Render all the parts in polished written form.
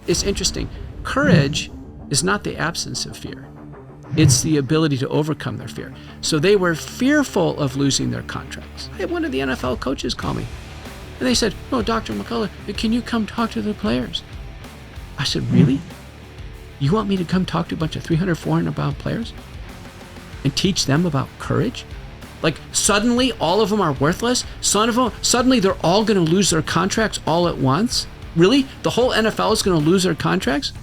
it's interesting. Courage is not the absence of fear. It's the ability to overcome their fear. So they were fearful of losing their contracts. I had one of the NFL coaches call me, and they said, "Oh, Dr. McCullough, can you come talk to the players?" I said, "Really? You want me to come talk to a bunch of 300, 400-pound players and teach them about courage? Like suddenly all of them are worthless? Suddenly they're all going to lose their contracts all at once? Really? The whole NFL is going to lose their contracts?"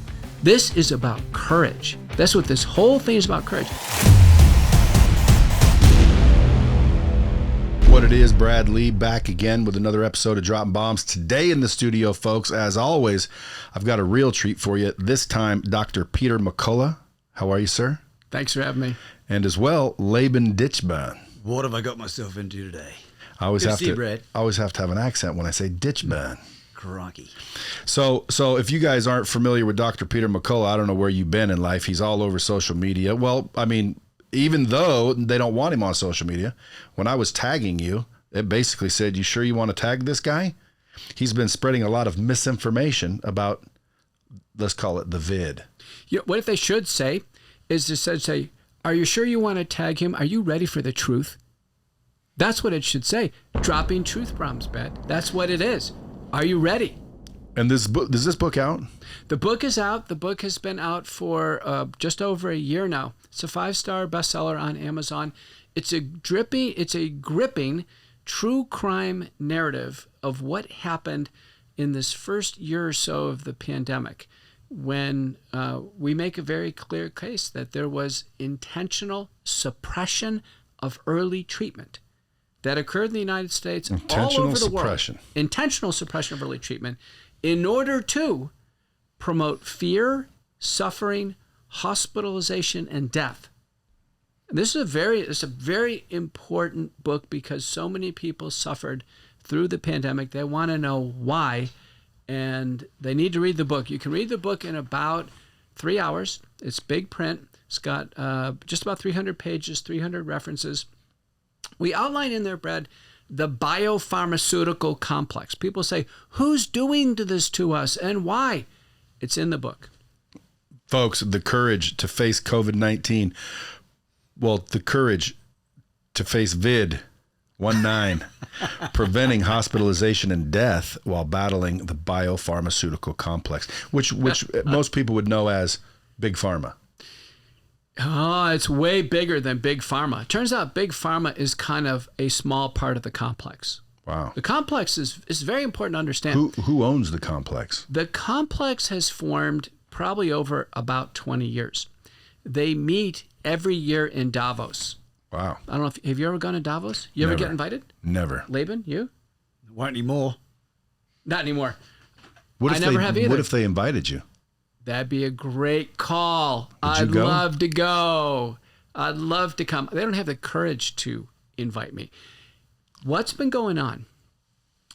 This is about courage. That's what this whole thing is about, courage. What it is, Brad Lee, back again with another episode of Dropping Bombs. Today in the studio, folks, as always, I've got a real treat for you. This time, Dr. Peter McCullough. How are you, sir? Thanks for having me. And as well, Laban Ditchburn. What have I got myself into today? I always have to have an accent when I say Ditchburn. Crikey. So if you guys aren't familiar with Dr. Peter McCullough, I don't know where you've been in life. He's all over social media. Well, I mean, even though they don't want him on social media, when I was tagging you, it basically said, "You sure you want to tag this guy?" He's been spreading a lot of misinformation about, let's call it the vid. Yeah, what if they should say is to say, "Are you sure you want to tag him? Are you ready for the truth?" That's what it should say. Dropping truth bombs, Brad. That's what it is. Are you ready? And is this book out? The book is out. The book has been out for just over a year now. It's a 5-star bestseller on Amazon. It's a gripping true crime narrative of what happened in this first year or so of the pandemic, when we make a very clear case that there was intentional suppression of early treatment that occurred in the United States, all over the world. Intentional suppression of early treatment in order to promote fear, suffering, hospitalization, and death. And this is a very important book because so many people suffered through the pandemic. They want to know why, and they need to read the book. You can read the book in about 3 hours. It's big print. It's got just about 300 pages, 300 references. We outline in there, Brad, the biopharmaceutical complex. People say, who's doing this to us and why? It's in the book. Folks, the courage to face COVID-19. Well, the courage to face VID-19, preventing hospitalization and death while battling the biopharmaceutical complex, which most people would know as Big Pharma. Oh, it's way bigger than Big Pharma. Turns out Big Pharma is kind of a small part of the complex. Wow. The complex is very important to understand. Who owns the complex? The complex has formed probably over about 20 years. They meet every year in Davos. Wow. I don't know have you ever gone to Davos? You ever get invited? Never. Laban, you? Won't anymore. Not anymore. I never have either. What if they invited you? That'd be a great call. I'd love to go. I'd love to come. They don't have the courage to invite me. What's been going on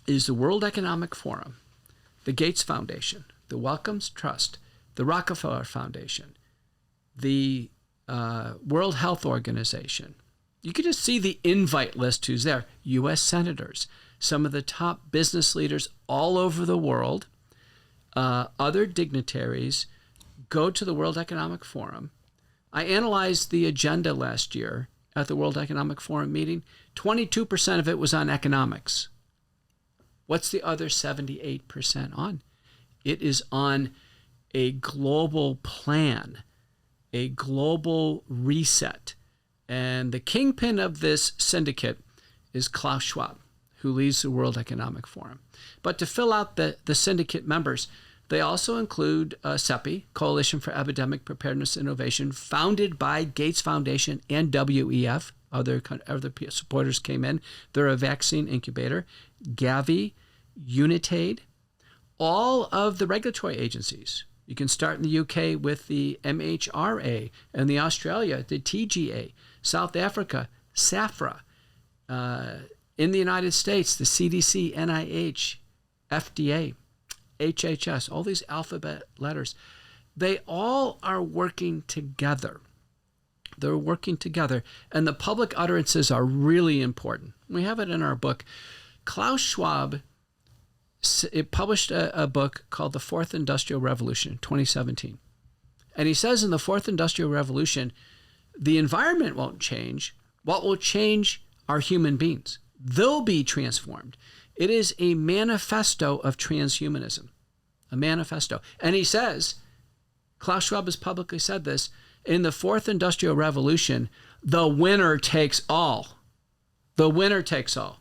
is the World Economic Forum, the Gates Foundation, the Wellcomes Trust, the Rockefeller Foundation, the World Health Organization. You could just see the invite list who's there. U.S. senators, some of the top business leaders all over the world, other dignitaries go to the World Economic Forum. I analyzed the agenda last year at the World Economic Forum meeting. 22% of it was on economics. What's the other 78% on? It is on a global plan, a global reset. And the kingpin of this syndicate is Klaus Schwab, who leads the World Economic Forum. But to fill out the syndicate members, they also include CEPI, Coalition for Epidemic Preparedness and Innovation, founded by Gates Foundation and WEF. Other supporters came in. They're a vaccine incubator. Gavi, Unitaid, all of the regulatory agencies. You can start in the UK with the MHRA, and the Australia, the TGA, South Africa, SAFRA, in the United States, the CDC, NIH, FDA, HHS, all these alphabet letters. They all are working together. They're working together, and the public utterances are really important. We have it in our book. Klaus Schwab it published a book called The Fourth Industrial Revolution, 2017. And he says in the Fourth Industrial Revolution, the environment won't change. What will change are human beings. They'll be transformed. It is a manifesto of transhumanism, a manifesto. And he says, Klaus Schwab has publicly said this, in the Fourth Industrial Revolution, the winner takes all. The winner takes all.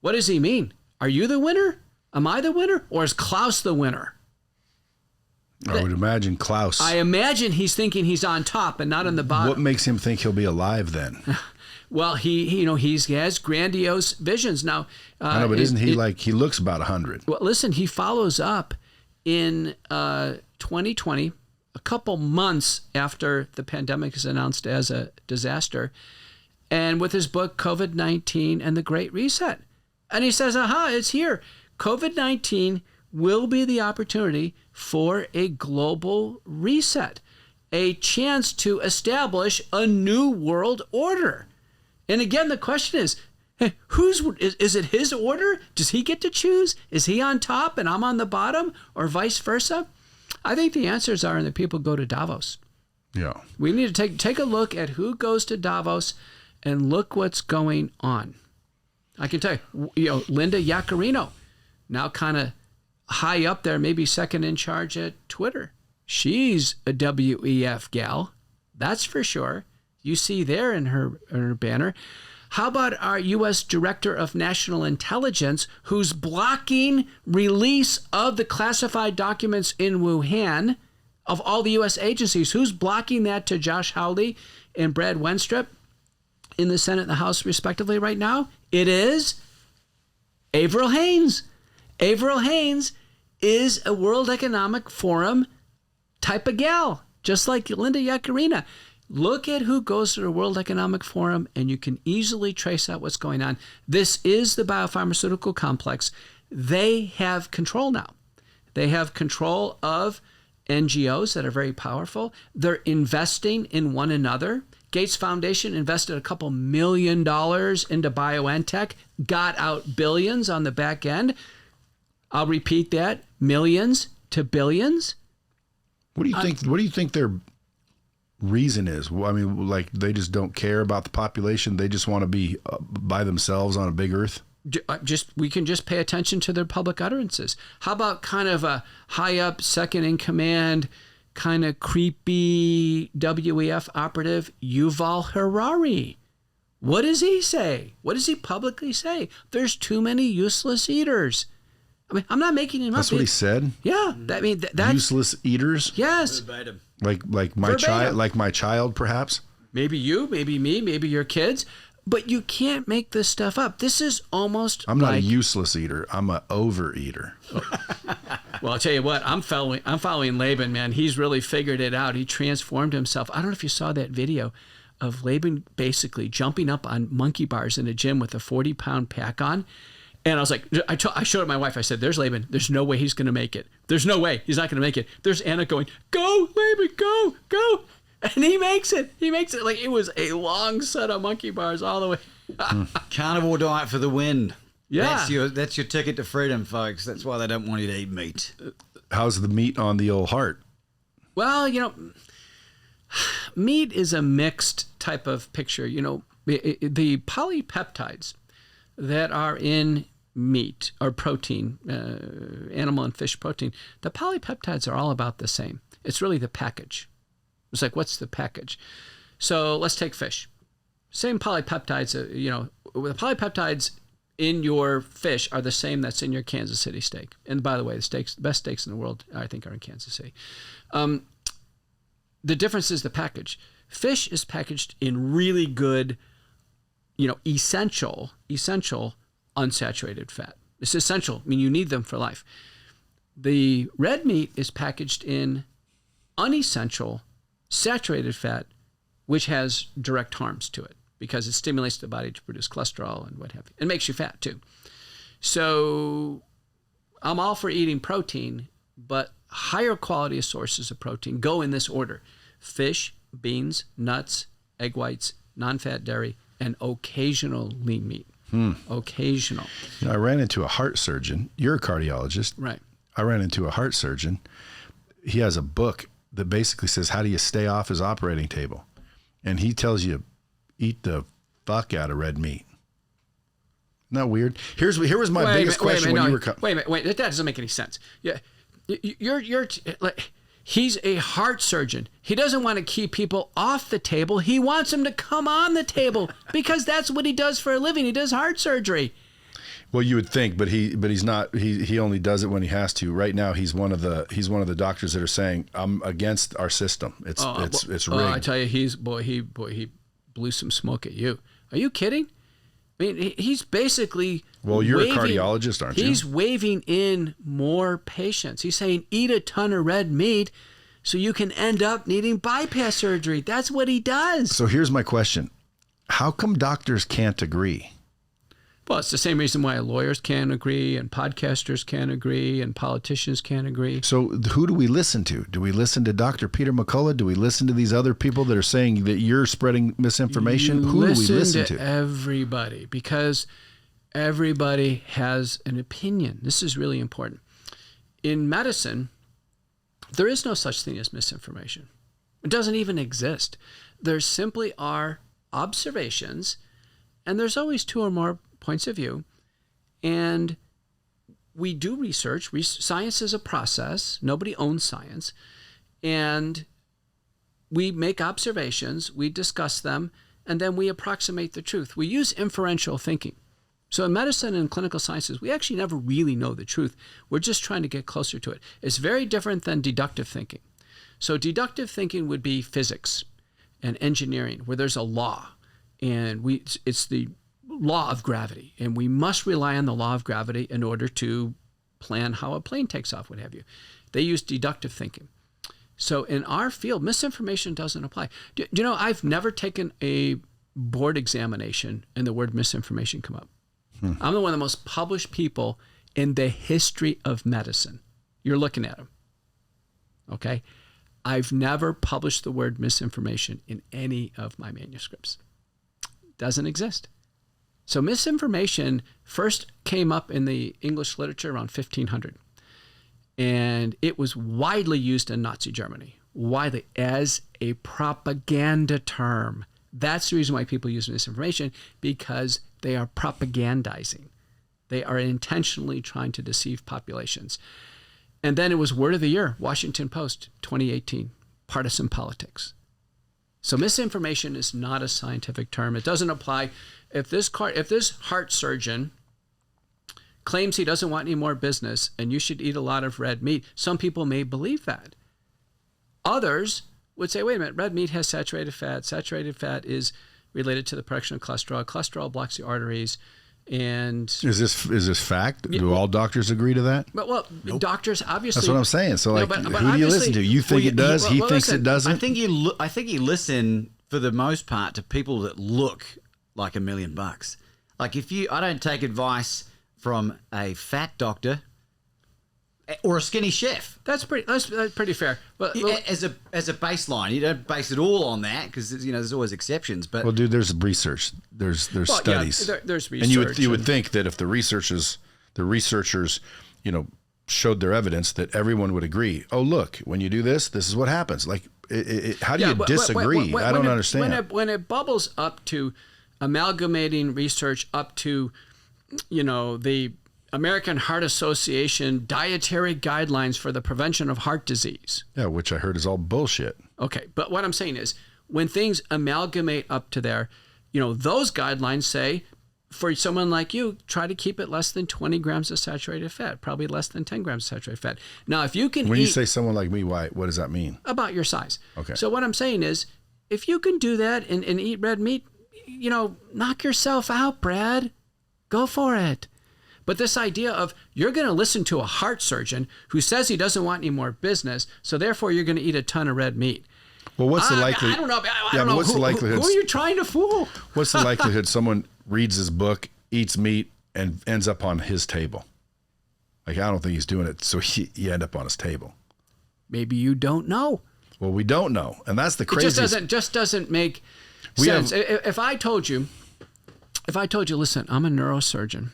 What does he mean? Are you the winner? Am I the winner? Or is Klaus the winner? I would imagine Klaus. I imagine he's thinking he's on top and not on the bottom. What makes him think he'll be alive then? Well, he has grandiose visions. Now, I know, but isn't he he looks about 100? Well, listen, he follows up in 2020, a couple months after the pandemic is announced as a disaster, and with his book, COVID-19 and the Great Reset. And he says, aha, it's here. COVID-19 will be the opportunity for a global reset, a chance to establish a new world order. And again, the question is, hey, is it his order? Does he get to choose? Is he on top and I'm on the bottom, or vice versa? I think the answers are in the people go to Davos. Yeah. We need to take a look at who goes to Davos and look what's going on. I can tell you, Linda Yaccarino, now kind of high up there, maybe second in charge at Twitter. She's a WEF gal, that's for sure. You see there in her banner. How about our U.S. Director of National Intelligence, who's blocking release of the classified documents in Wuhan of all the U.S. agencies? Who's blocking that to Josh Hawley and Brad Wenstrup in the Senate and the House, respectively, right now? It is Avril Haines. Avril Haines is a World Economic Forum type of gal, just like Linda Yaccarino. Look at who goes to the World Economic Forum, and you can easily trace out what's going on. This is the biopharmaceutical complex. They have control now. They have control of NGOs that are very powerful. They're investing in one another. Gates Foundation invested a couple $1 million into BioNTech, got out billions on the back end. I'll repeat that, millions to billions. What do you think? What do you think their reason is? I mean, like, they just don't care about the population. They just want to be by themselves on a big earth. We can just pay attention to their public utterances. How about kind of a high up, second in command, kind of creepy WEF operative, Yuval Harari? What does he say? What does he publicly say? There's too many useless eaters. I mean, I'm not making him up. That's what he said. Yeah, that's useless eaters. Yes, Verbatim. Like my child, perhaps. Maybe you, maybe me, maybe your kids. But you can't make this stuff up. This is almost. I'm not a useless eater. I'm a overeater. Well, I'll tell you what. I'm following Laban, man. He's really figured it out. He transformed himself. I don't know if you saw that video of Laban basically jumping up on monkey bars in a gym with a 40-pound pack on. And I was like, I showed it my wife. I said, there's Laban. There's no way he's going to make it. There's no way he's not going to make it. There's Anna going, go, Laban, go, go. And he makes it. He makes it. Like, it was a long set of monkey bars all the way. Carnivore diet for the win. Yeah. That's your ticket to freedom, folks. That's why they don't want you to eat meat. How's the meat on the old heart? Well, meat is a mixed type of picture. The polypeptides that are in meat or protein, animal and fish protein, the polypeptides are all about the same. It's really the package. It's like, what's the package? So let's take fish. Same polypeptides, the polypeptides in your fish are the same that's in your Kansas City steak. And by the way, the best steaks in the world, I think, are in Kansas City. The difference is the package. Fish is packaged in really good, essential unsaturated fat. It's essential. I mean, you need them for life. The red meat is packaged in unessential saturated fat, which has direct harms to it because it stimulates the body to produce cholesterol and what have you. It makes you fat too. So I'm all for eating protein, but higher quality sources of protein go in this order: fish, beans, nuts, egg whites, non-fat dairy, and occasional lean meat. Occasional. I ran into a heart surgeon. You're a cardiologist. Right. I ran into a heart surgeon. He has a book that basically says, how do you stay off his operating table? And he tells you, eat the fuck out of red meat. Isn't that weird? Here was my biggest question when you were wait a minute. That doesn't make any sense. Yeah. He's a heart surgeon. He doesn't want to keep people off the table. He wants them to come on the table because that's what he does for a living. He does heart surgery. Well, you would think, but he's not. He only does it when he has to. Right now, he's one of the doctors that are saying, I'm against our system. It's rigged. I tell you, he blew some smoke at you. Are you kidding? I mean, he's basically. Well, you're a cardiologist, aren't you? He's waving in more patients. He's saying, eat a ton of red meat so you can end up needing bypass surgery. That's what he does. So here's my question. How come doctors can't agree? Well, it's the same reason why lawyers can't agree and podcasters can't agree and politicians can't agree. So who do we listen to? Do we listen to Dr. Peter McCullough? Do we listen to these other people that are saying that you're spreading misinformation? Who do we listen to? Everybody, because everybody has an opinion. This is really important. In medicine, there is no such thing as misinformation. It doesn't even exist. There simply are observations, and there's always two or more points of view, and we do research. Science is a process. Nobody owns science, and we make observations, we discuss them, and then we approximate the truth. We use inferential thinking. So in medicine and clinical sciences, we actually never really know the truth. We're just trying to get closer to it. It's very different than deductive thinking. So deductive thinking would be physics and engineering, where there's a law, and it's the law of gravity, and we must rely on the law of gravity in order to plan how a plane takes off, what have you. They use deductive thinking. So in our field, misinformation doesn't apply. Do you know, I've never taken a board examination and the word misinformation come up. I'm one of the most published people in the history of medicine. You're looking at them. Okay? I've never published the word misinformation in any of my manuscripts. Doesn't exist. So misinformation first came up in the English literature around 1500. And it was widely used in Nazi Germany, widely as a propaganda term. That's the reason why people use misinformation, because they are propagandizing. They are intentionally trying to deceive populations. And then it was word of the year, Washington Post, 2018, partisan politics. So misinformation is not a scientific term. It doesn't apply. If this heart surgeon claims he doesn't want any more business and you should eat a lot of red meat, some people may believe that. Others would say, wait a minute, red meat has saturated fat. Saturated fat is related to the production of cholesterol. Cholesterol blocks the arteries. And is this fact? Do all doctors agree to that? Well, nope. Doctors obviously. That's what I'm saying. So, like, who do you listen to? You think it does? He thinks it doesn't. I think you listen for the most part to people that look like $1 million. Like I don't take advice from a fat doctor or a skinny chef. That's pretty fair. But as a baseline, you don't base it all on that because there's always exceptions. But well, dude, there's research. There's studies. Yeah, there's research. And you would think that if the researchers, showed their evidence, that everyone would agree. Oh, look, when you do this, this is what happens. Like, how do you disagree? I don't understand. When it bubbles up to amalgamating research up to, the American Heart Association dietary guidelines for the prevention of heart disease. Yeah, which I heard is all bullshit. Okay, but what I'm saying is when things amalgamate up to there, those guidelines say for someone like you, try to keep it less than 20 grams of saturated fat, probably less than 10 grams of saturated fat. Now, if you can When you say someone like me, what does that mean? About your size. Okay. So what I'm saying is if you can do that and eat red meat, knock yourself out, Brad. Go for it. But this idea of you're going to listen to a heart surgeon who says he doesn't want any more business, so therefore you're going to eat a ton of red meat. Well, what's the likelihood? I don't know. I don't know. What's the likelihood? Who are you trying to fool? What's the likelihood someone reads his book, eats meat, and ends up on his table? Like, I don't think he's doing it, so you end up on his table. Maybe you don't know. Well, we don't know, and that's the craziest. It just doesn't make sense. If I told you, If I told you, listen, I'm a neurosurgeon,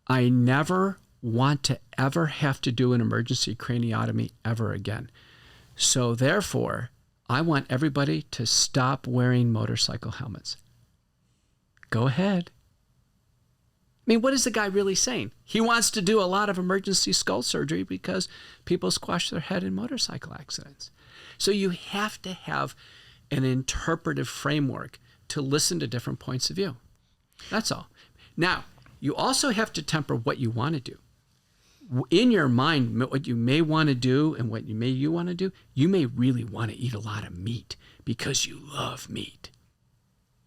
I never want to ever have to do an emergency craniotomy ever again. So therefore, I want everybody to stop wearing motorcycle helmets. Go ahead. I mean, what is the guy really saying? He wants to do a lot of emergency skull surgery because people squash their head in motorcycle accidents. So you have to have an interpretive framework to listen to different points of view. That's all. Now, you also have to temper what you want to do. In your mind, what you may want to do and what you want to do, you may really want to eat a lot of meat because you love meat.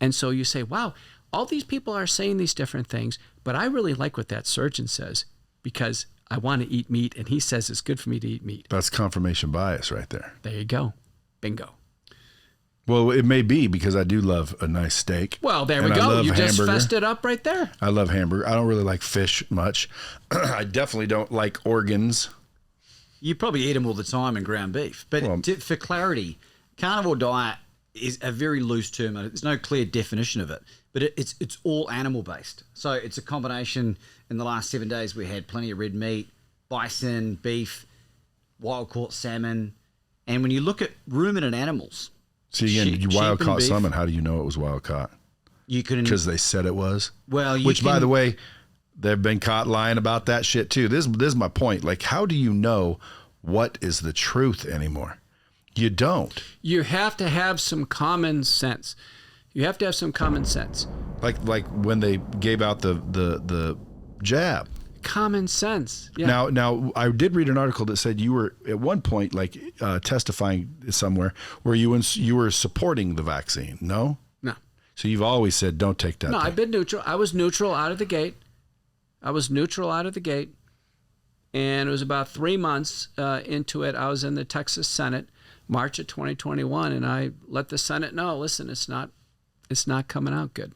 And so you say, wow, all these people are saying these different things, but I really like what that surgeon says because I want to eat meat and he says it's good for me to eat meat. That's confirmation bias right there. There you go. Bingo. Well, it may be because I do love a nice steak. Well, there we go. You just fessed it up right there. I love hamburger. I don't really like fish much. I definitely don't like organs. You probably eat them all the time in ground beef. But for clarity, carnivore diet is a very loose term. There's no clear definition of it. But it's all animal-based. So it's a combination. In the last 7 days, we had plenty of red meat, bison, beef, wild-caught salmon. And when you look at ruminant animals... See, again, you wild-caught salmon. How do you know it was wild-caught? You couldn't... Because they said it was? Well, Which, by the way, they've been caught lying about that shit, too. This is my point. Like, how do you know what is the truth anymore? You don't. You have to have some common sense. You have to have some common sense. Like when they gave out the jab. Common sense. Yeah. Now I did read an article that said you were at one point testifying somewhere where you were supporting the vaccine. No? No. So you've always said don't take that. No, thing. I've been neutral. I was neutral out of the gate. And it was about 3 months into it. I was in the Texas Senate, March of 2021, and I let the Senate know, listen, it's not coming out good.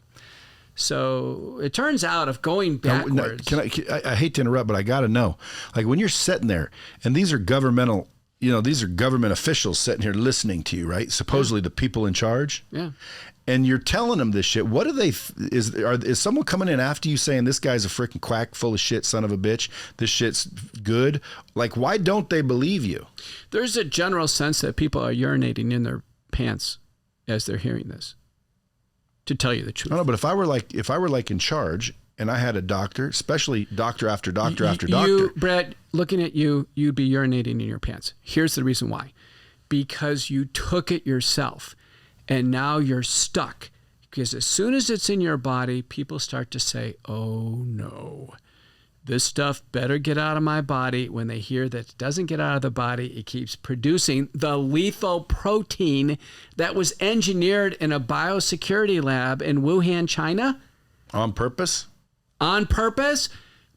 So it turns out of going backwards. I hate to interrupt, but I got to know, like when you're sitting there and these are government officials sitting here listening to you, right? Supposedly the people in charge. Yeah. And you're telling them this shit. What do they, is someone coming in after you saying this guy's a freaking quack full of shit, son of a bitch? This shit's good. Like, why don't they believe you? There's a general sense that people are urinating in their pants as they're hearing this. To tell you the truth. I don't know, but if I were like in charge and I had a doctor, especially doctor after doctor after doctor. You, Brett, looking at you, you'd be urinating in your pants. Here's the reason why. Because you took it yourself and now you're stuck. Because as soon as it's in your body, people start to say, oh no, this stuff better get out of my body. When they hear that it doesn't get out of the body, it keeps producing the lethal protein that was engineered in a biosecurity lab in Wuhan, China. On purpose? On purpose.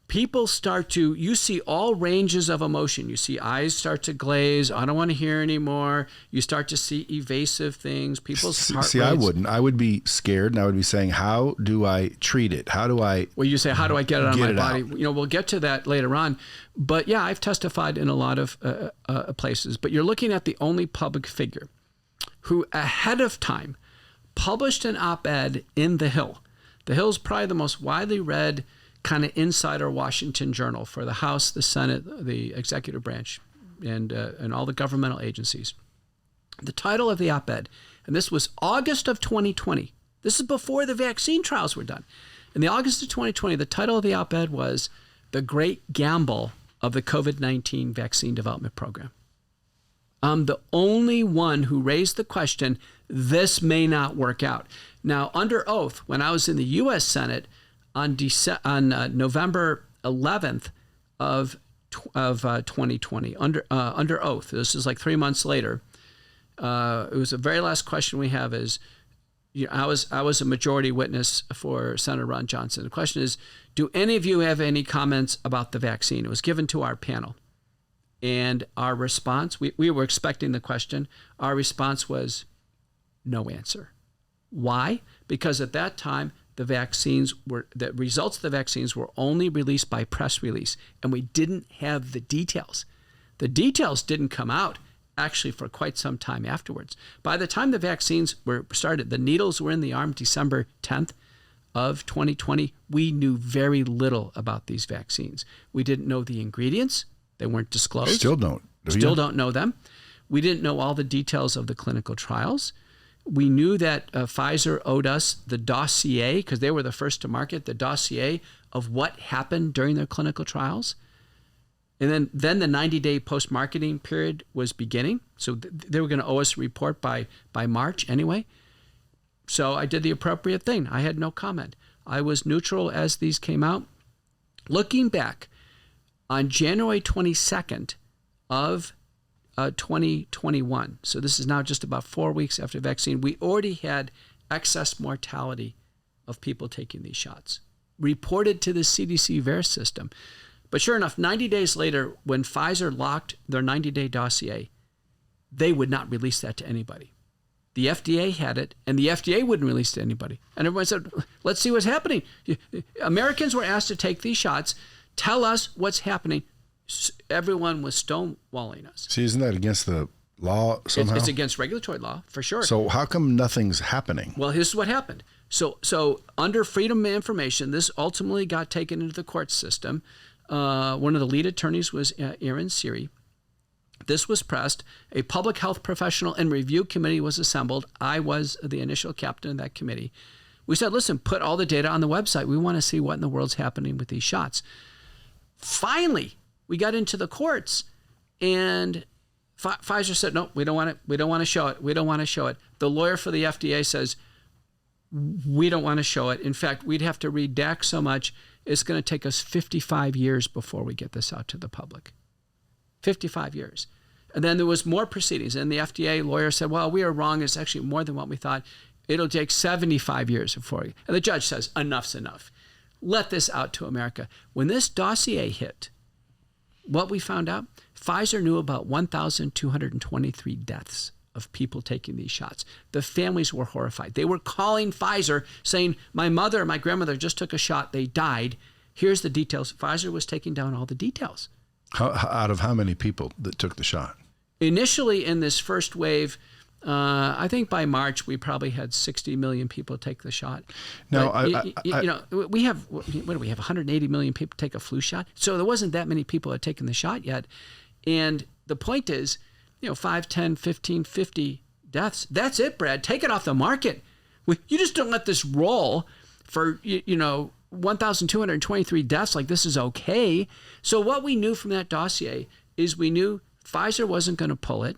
People start to, you see all ranges of emotion. You see eyes start to glaze. I don't want to hear anymore. You start to see evasive things. People's heart See, rates. I wouldn't. I would be scared and I would be saying, how do I treat it? How do I... Well, you say, how do I get it out of my body? Out? You know, we'll get to that later on. But yeah, I've testified in a lot of places. But you're looking at the only public figure who ahead of time published an op-ed in The Hill. The Hill's probably the most widely read kind of insider Washington journal for the House, the Senate, the executive branch, and all the governmental agencies. The title of the op-ed, and this was August of 2020. This is before the vaccine trials were done. In the August of 2020, the title of the op-ed was The Great Gamble of the COVID-19 Vaccine Development Program. I'm the only one who raised the question, this may not work out. Now, under oath, when I was in the U.S. Senate, on November 11th of 2020, under oath. This is like 3 months later. It was the very last question we have is, I was a majority witness for Senator Ron Johnson. The question is, do any of you have any comments about the vaccine? It was given to our panel. And our response, we were expecting the question. Our response was no answer. Why? Because at that time, the results of the vaccines were only released by press release, and we didn't have the details. The details didn't come out actually for quite some time afterwards. By the time the vaccines were started, the needles were in the arm December 10th of 2020, we knew very little about these vaccines. We didn't know the ingredients. They weren't disclosed. Still don't. Still don't know them. We didn't know all the details of the clinical trials. We knew that Pfizer owed us the dossier, because they were the first to market, the dossier of what happened during their clinical trials. And then the 90-day post-marketing period was beginning. So they were going to owe us a report by March anyway. So I did the appropriate thing. I had no comment. I was neutral as these came out. Looking back, on January 22nd of 2021, so this is now just about 4 weeks after vaccine, we already had excess mortality of people taking these shots, reported to the CDC VAERS system. But sure enough, 90 days later, when Pfizer locked their 90-day dossier, they would not release that to anybody. The FDA had it, and the FDA wouldn't release it to anybody. And everyone said, let's see what's happening. Americans were asked to take these shots. Tell us what's happening. Everyone was stonewalling us. See, isn't that against the law somehow? It's against regulatory law, for sure. So how come nothing's happening? Well, here's what happened. So under freedom of information, this ultimately got taken into the court system. One of the lead attorneys was Aaron Siri. This was pressed. A public health professional and review committee was assembled. I was the initial captain of that committee. We said, listen, put all the data on the website. We want to see what in the world's happening with these shots. Finally, we got into the courts, and Pfizer said, no, we don't want it. We don't want to show it. We don't want to show it. The lawyer for the FDA says, we don't want to show it. In fact, we'd have to redact so much, it's going to take us 55 years before we get this out to the public. 55 years. And then there was more proceedings, and the FDA lawyer said, well, we are wrong. It's actually more than what we thought. It'll take 75 years before you. And the judge says, enough's enough. Let this out to America. When this dossier hit, what we found out, Pfizer knew about 1,223 deaths of people taking these shots. The families were horrified. They were calling Pfizer saying, my mother and my grandmother just took a shot. They died. Here's the details. Pfizer was taking down all the details. Out of how many people that took the shot? Initially in this first wave, I think by March we probably had 60 million people take the shot. No, we have, what do we have, 180 million people take a flu shot? So there wasn't that many people had taken the shot yet. And the point is, 5, 10, 15, 50 deaths. That's it, Brad. Take it off the market. You just don't let this roll for, 1,223 deaths like this is okay. So what we knew from that dossier is we knew Pfizer wasn't going to pull it.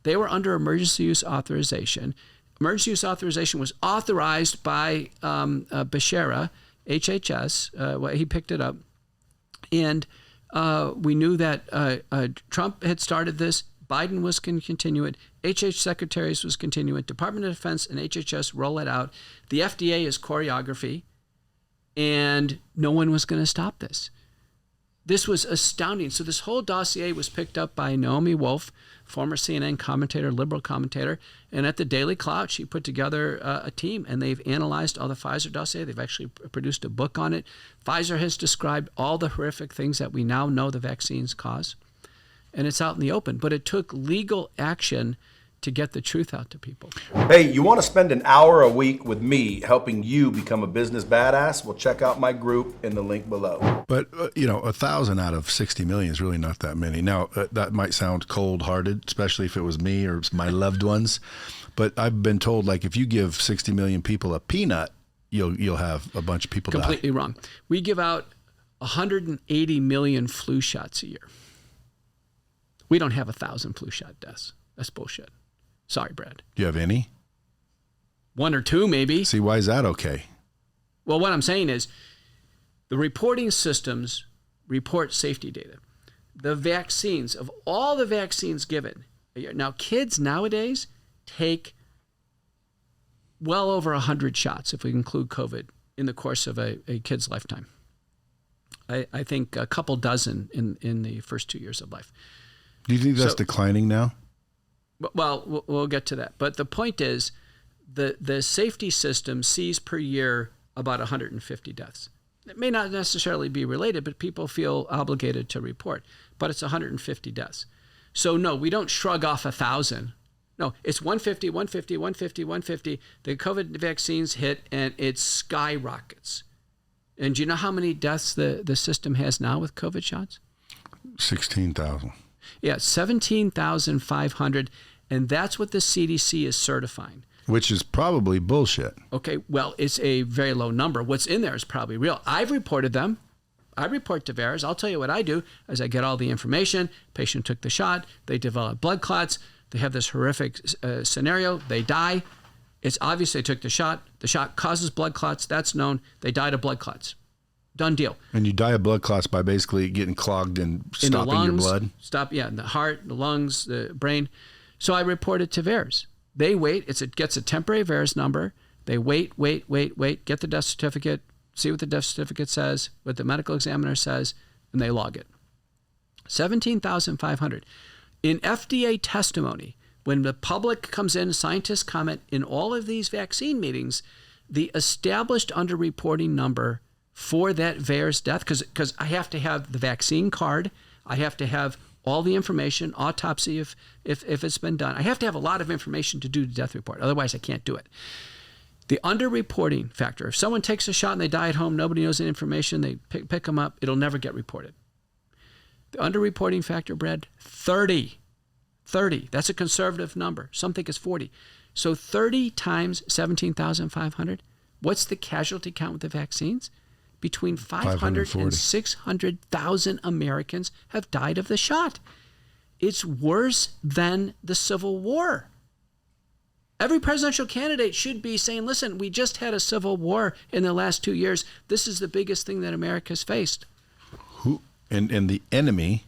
They were under emergency use authorization. Emergency use authorization was authorized by Becerra, HHS. He picked it up. And we knew that Trump had started this. Biden was going to continue it. Secretaries was continuing it. Department of Defense and HHS roll it out. The FDA is choreography. And no one was going to stop this. This was astounding. So this whole dossier was picked up by Naomi Wolf, former CNN commentator, liberal commentator. And at the Daily Cloud, she put together a team, and they've analyzed all the Pfizer dossier. They've actually produced a book on it. Pfizer has described all the horrific things that we now know the vaccines cause. And it's out in the open. But it took legal action to get the truth out to people. Hey, you want to spend an hour a week with me helping you become a business badass? Well, check out my group in the link below. But, 1,000 out of 60 million is really not that many. Now, that might sound cold-hearted, especially if it was me or my loved ones. But I've been told, if you give 60 million people a peanut, you'll have a bunch of people Completely wrong. We give out 180 million flu shots a year. We don't have 1,000 flu shot deaths. That's bullshit. Sorry, Brad. Do you have any? 1 or 2, maybe. See, why is that okay? Well, what I'm saying is the reporting systems report safety data. The vaccines, of all the vaccines given, now kids nowadays take well over 100 shots, if we include COVID, in the course of a kid's lifetime. I think a couple dozen in the first 2 years of life. Do you think that's declining now? Well, we'll get to that. But the point is, the safety system sees per year about 150 deaths. It may not necessarily be related, but people feel obligated to report. But it's 150 deaths. So no, we don't shrug off 1,000. No, it's 150, 150, 150, 150. The COVID vaccines hit and it skyrockets. And do you know how many deaths the system has now with COVID shots? 16,000. Yeah, 17,500. And that's what the CDC is certifying. Which is probably bullshit. Okay, well, it's a very low number. What's in there is probably real. I've reported them. I report to VAERS. I'll tell you what I do is I get all the information. Patient took the shot. They develop blood clots. They have this horrific scenario. They die. It's obvious they took the shot. The shot causes blood clots. That's known. They died of blood clots. Done deal. And you die of blood clots by basically getting clogged and In the stopping lungs, your blood? in the heart, the lungs, the brain. So I report it to VAERS. They wait. It gets a temporary VAERS number. They wait, get the death certificate, see what the death certificate says, what the medical examiner says, and they log it. 17,500. In FDA testimony, when the public comes in, scientists comment, in all of these vaccine meetings, the established underreporting number for that VAERS death, because I have to have the vaccine card, I have to have all the information, autopsy if it's been done. I have to have a lot of information to do the death report. Otherwise, I can't do it. The underreporting factor, if someone takes a shot and they die at home, nobody knows the information, they pick them up, it'll never get reported. The underreporting factor, Brad, 30. 30. That's a conservative number. Some think it's 40. So 30 times 17,500. What's the casualty count with the vaccines? Between 500 and 600,000 Americans have died of the shot. It's worse than the Civil War. Every presidential candidate should be saying, listen, we just had a civil war in the last 2 years. This is the biggest thing that America's faced. And the enemy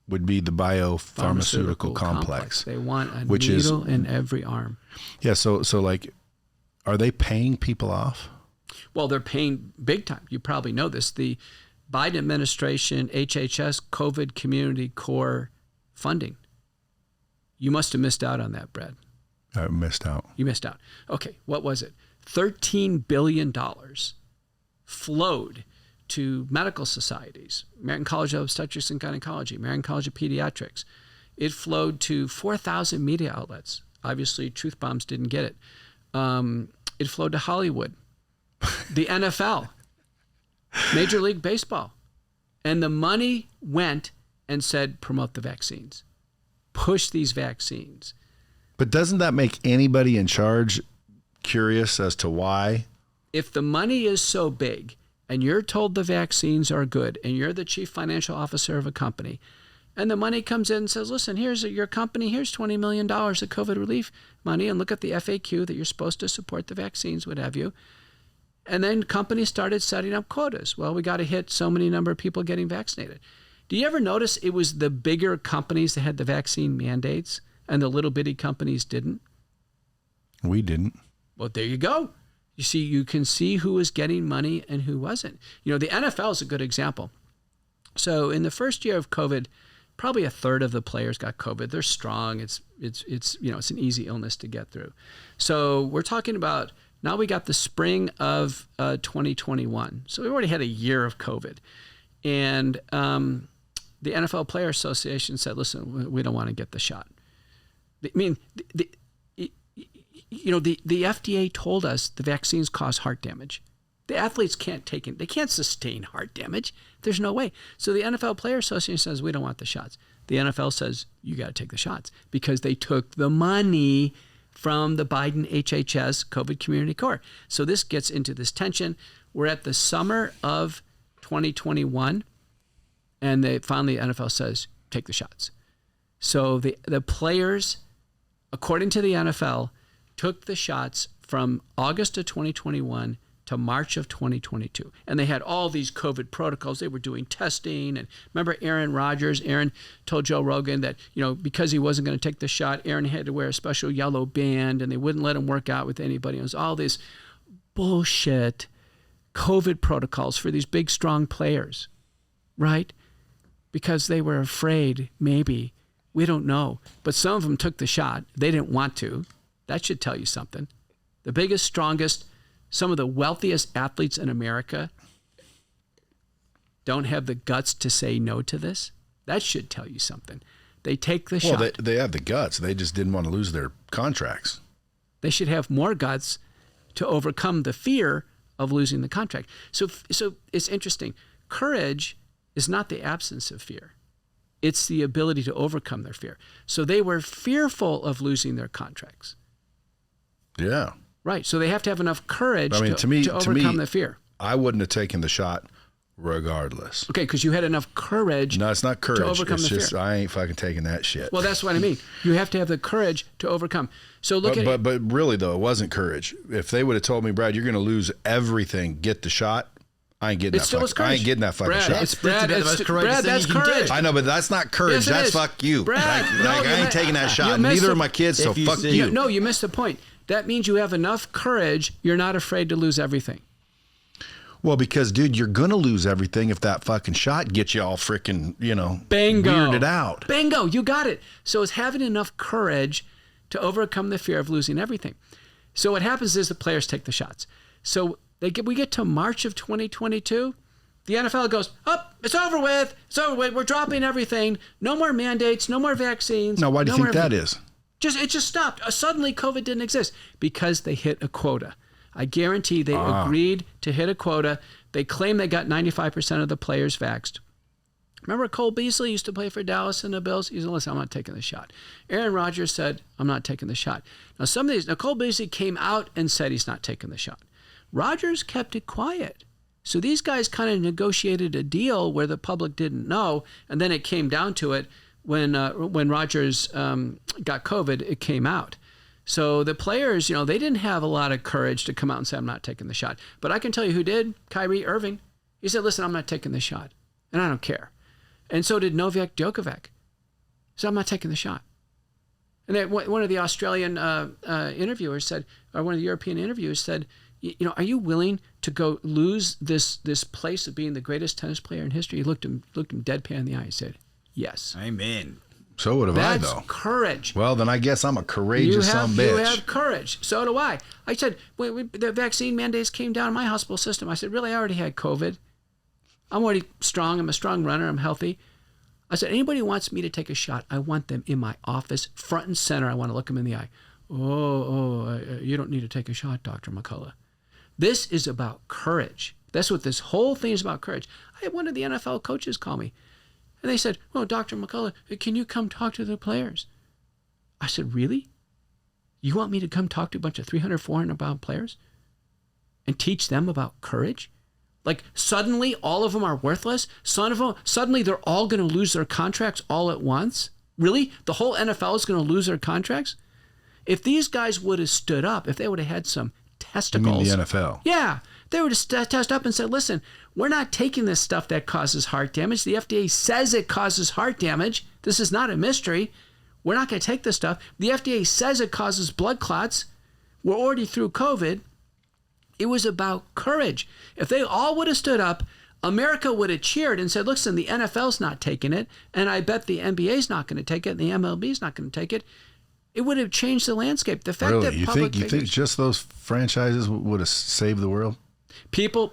would be the biopharmaceutical complex. They want a needle in every arm. Yeah, so like, are they paying people off? Well, they're paying big time. You probably know this. The Biden administration, HHS, COVID Community Core funding. You must have missed out on that, Brad. I missed out. You missed out. Okay, what was it? $13 billion flowed to medical societies, American College of Obstetrics and Gynecology, American College of Pediatrics. It flowed to 4,000 media outlets. Obviously, truth bombs didn't get it. It flowed to Hollywood, the NFL, Major League Baseball. And the money went and said, promote the vaccines. Push these vaccines. But doesn't that make anybody in charge curious as to why? If the money is so big and you're told the vaccines are good and you're the chief financial officer of a company and the money comes in and says, listen, here's your company, here's $20 million of COVID relief money, and look at the FAQ that you're supposed to support the vaccines, what have you. And then companies started setting up quotas. Well, we got to hit so many number of people getting vaccinated. Do you ever notice it was the bigger companies that had the vaccine mandates and the little bitty companies didn't? We didn't. Well, there you go. You see, you can see who was getting money and who wasn't. You know, the NFL is a good example. So in the first year of COVID, probably a third of the players got COVID. They're strong. It's an easy illness to get through. So we're talking about now we got the spring of 2021. So we already had a year of COVID. And the NFL Player Association said, listen, we don't want to get the shot. I mean, the FDA told us the vaccines cause heart damage. The athletes can't take it. They can't sustain heart damage. There's no way. So the NFL Player Association says, we don't want the shots. The NFL says, you got to take the shots because they took the money from the Biden HHS COVID Community Core. So this gets into this tension. We're at the summer of 2021, and the NFL says, take the shots. So the players, according to the NFL, took the shots from August of 2021 to March of 2022. And they had all these COVID protocols. They were doing testing. And remember Aaron Rodgers? Aaron told Joe Rogan that, because he wasn't going to take the shot, Aaron had to wear a special yellow band and they wouldn't let him work out with anybody. It was all this bullshit COVID protocols for these big, strong players, right? Because they were afraid, maybe. We don't know. But some of them took the shot. They didn't want to. That should tell you something. The biggest, strongest, some of the wealthiest athletes in America don't have the guts to say no to this. That should tell you something. They take the Well, shot. they have the guts. They just didn't want to lose their contracts. They should have more guts to overcome the fear of losing the contract. So it's interesting. Courage is not the absence of fear. It's the ability to overcome their fear. So they were fearful of losing their contracts. Yeah. Right. So they have to have enough courage I mean, to overcome the fear. I wouldn't have taken the shot regardless. Okay, because you had enough courage. No, it's not courage. To overcome it's the just fear. I ain't fucking taking that shit. Well, that's what I mean. You have to have the courage to overcome. So look at but really though, it wasn't courage. If they would have told me, Brad, you're going to lose everything, get the shot, I ain't getting it that. Still was I ain't getting that fucking Brad, shot. It's Brad. That's about the most courageous Brad, thing that's you can do. courage. I know, but that's not courage. Yes, it That's is. fuck you. Brad, I ain't taking that shot. missed Neither the- are my kids. So If you fuck see- you. No, you missed the point. That means you have enough courage. You're not afraid to lose everything. Well, because dude, you're gonna lose everything if that fucking shot gets you all freaking, Bingo. weirded out. Bingo, you got it. So it's having enough courage to overcome the fear of losing everything. So what happens is the players take the shots. So we get to March of 2022. The NFL goes, it's over with. It's over with. We're dropping everything. No more mandates. No more vaccines. Now, why do you think that everything. is? It just stopped. Suddenly, COVID didn't exist because they hit a quota. I guarantee they agreed to hit a quota. They claim they got 95% of the players vaxxed. Remember Cole Beasley used to play for Dallas and the Bills? He said, listen, I'm not taking the shot. Aaron Rodgers said, I'm not taking the shot. Now, Cole Beasley came out and said he's not taking the shot. Rodgers kept it quiet. So these guys kind of negotiated a deal where the public didn't know, and then it came down to it when Rodgers got COVID, it came out. So the players, they didn't have a lot of courage to come out and say, I'm not taking the shot. But I can tell you who did, Kyrie Irving. He said, listen, I'm not taking the shot, and I don't care. And so did Novak Djokovic. So I'm not taking the shot. And then one of the Australian interviewers said, or one of the European interviewers said, are you willing to go lose this place of being the greatest tennis player in history? He looked him deadpan in the eye and said, yes. Amen. So would have I, That's though. courage. Well, then I guess I'm a courageous son of a bitch. You have courage. So do I. I said, the vaccine mandates came down in my hospital system. I said, really, I already had COVID. I'm already strong. I'm a strong runner. I'm healthy. I said, anybody who wants me to take a shot, I want them in my office, front and center. I want to look them in the eye. You don't need to take a shot, Dr. McCullough. This is about courage. That's what this whole thing is about, courage. I had one of the NFL coaches call me. And they said, well, Dr. McCullough, can you come talk to the players? I said, really? You want me to come talk to a bunch of 300, 400-pound players and teach them about courage? Like suddenly all of them are worthless? Suddenly they're all going to lose their contracts all at once? Really? The whole NFL is going to lose their contracts? If these guys would have stood up, if they would have had some testicles. You mean the NFL? Yeah. They would have test up and said, listen, we're not taking this stuff that causes heart damage. The FDA says it causes heart damage. This is not a mystery. We're not going to take this stuff. The FDA says it causes blood clots. We're already through COVID. It was about courage. If they all would have stood up, America would have cheered and said, listen, the NFL's not taking it, and I bet the NBA's not going to take it, and the MLB's not going to take it. It would have changed the landscape. The fact Really? that You think just those franchises would have saved the world? People.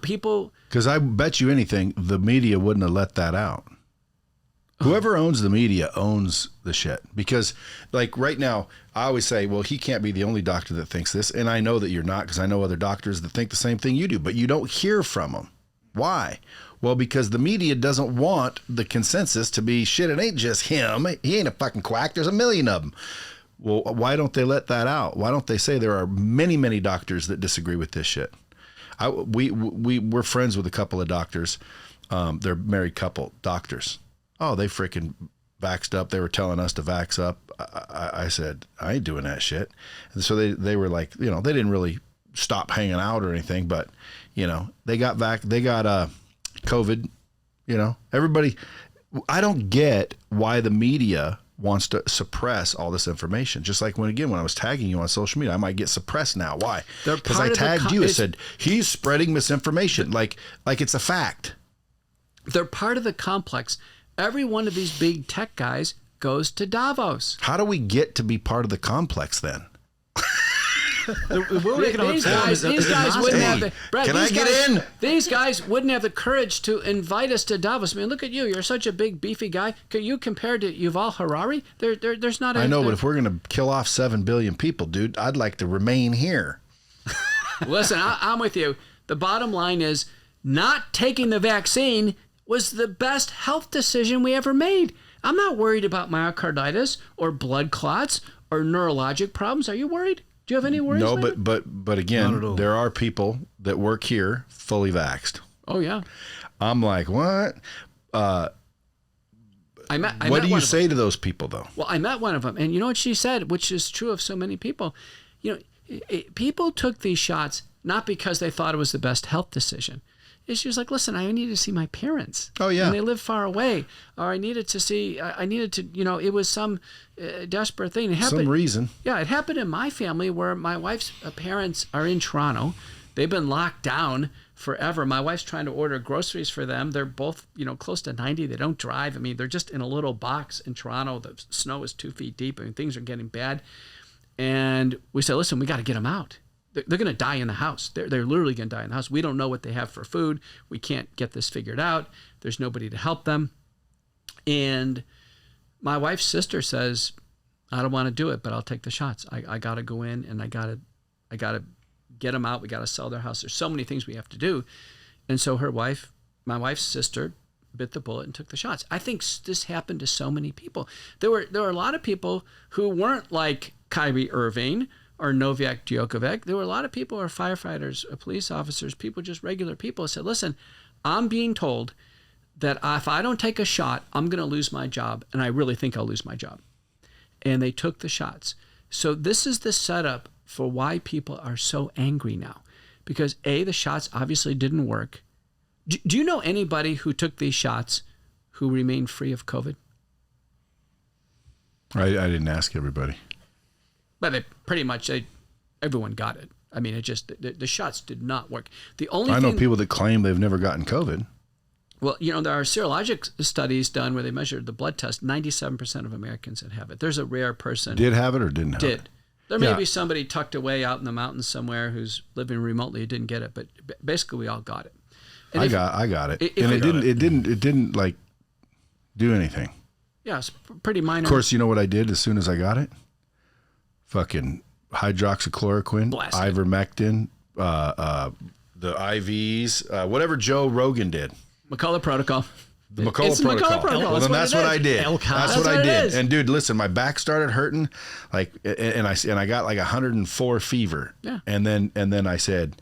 Because I bet you anything, the media wouldn't have let that out. Whoever owns the media owns the shit. Because, like, right now, I always say, well, he can't be the only doctor that thinks this. And I know that you're not, because I know other doctors that think the same thing you do. But you don't hear from them. Why? Well, because the media doesn't want the consensus to be, shit, it ain't just him. He ain't a fucking quack. There's a million of them. Well, why don't they let that out? Why don't they say there are many, many doctors that disagree with this shit? We're friends with a couple of doctors. They're a married couple, doctors. Oh, they freaking vaxxed up. They were telling us to vax up. I said, I ain't doing that shit. And so they were like, they didn't really stop hanging out or anything, but they got COVID, everybody. I don't get why the media wants to suppress all this information. Just like when I was tagging you on social media, I might get suppressed now. Why? Because I tagged you and said, he's spreading misinformation. Like it's a fact. They're part of the complex. Every one of these big tech guys goes to Davos. How do we get to be part of the complex then? The World Economic Forum is these guys wouldn't have the Brad, Can I these get guys- in? These guys wouldn't have the courage to invite us to Davos. I mean, look at you. You're such a big, beefy guy. You compared to Yuval Harari, there's not. I know, but if we're gonna kill off 7 billion people, dude, I'd like to remain here. Listen, I'm with you. The bottom line is not taking the vaccine was the best health decision we ever made. I'm not worried about myocarditis or blood clots or neurologic problems. Are you worried? Do you have any worries? No, Larry? but Not at again, all. there are people that work here fully vaxxed. Oh yeah. I'm like, what? I met What do you one of say to those people, though? Well, I met one of them, and you know what she said, which is true of so many people. You know, people took these shots not because they thought it was the best health decision. She was like, listen, I needed to see my parents. Oh, yeah. And they live far away. Or I needed to, you know, it was some desperate thing. It happened, Some reason. Yeah, it happened in my family where my wife's parents are in Toronto. They've been locked down forever. My wife's trying to order groceries for them. They're both, you know, close to 90. They don't drive. I mean, they're just in a little box in Toronto. The snow is 2 feet deep. I mean, things are getting bad. And we said, listen, we got to get them out. They're going to die in the house. They're literally going to die in the house. We don't know what they have for food. We can't get this figured out. There's nobody to help them. And my wife's sister says, I don't want to do it, but I'll take the shots. I got to go in and I got to get them out. We got to sell their house. There's so many things we have to do. And so my wife's sister bit the bullet and took the shots. I think this happened to so many people. There were a lot of people who weren't like Kyrie Irving or Novak Djokovic. There were a lot of people who are firefighters, police officers, people, just regular people who said, listen, I'm being told that if I don't take a shot, I'm going to lose my job. And I really think I'll lose my job. And they took the shots. So this is the setup for why people are so angry now. Because A, the shots obviously didn't work. Do you know anybody who took these shots who remained free of COVID? I didn't ask everybody. But they pretty much, everyone got it. I mean, it just, the shots did not work. The only I know thing, people that claim they've never gotten COVID. well, you know, there are serologic studies done where they measured the blood test. 97% of Americans that have it. There's a rare person. Did have it or didn't have it? Did. There may Yeah. be somebody tucked away out in the mountains somewhere who's living remotely who didn't get it, but basically we all got it. And I if- got it. if And it- it didn't like do anything. Yeah, it's pretty minor. Of course, you know what I did as soon as I got it? Fucking hydroxychloroquine, Blast it. ivermectin, the IVs, whatever Joe Rogan did. McCullough protocol. The McCullough It's the protocol. McCullough protocol. Well, then that's it what is. I did. El Cap. That's what That's I what it did. is. And dude, listen, my back started hurting, like, and I got like 104 fever. Yeah. And then I said,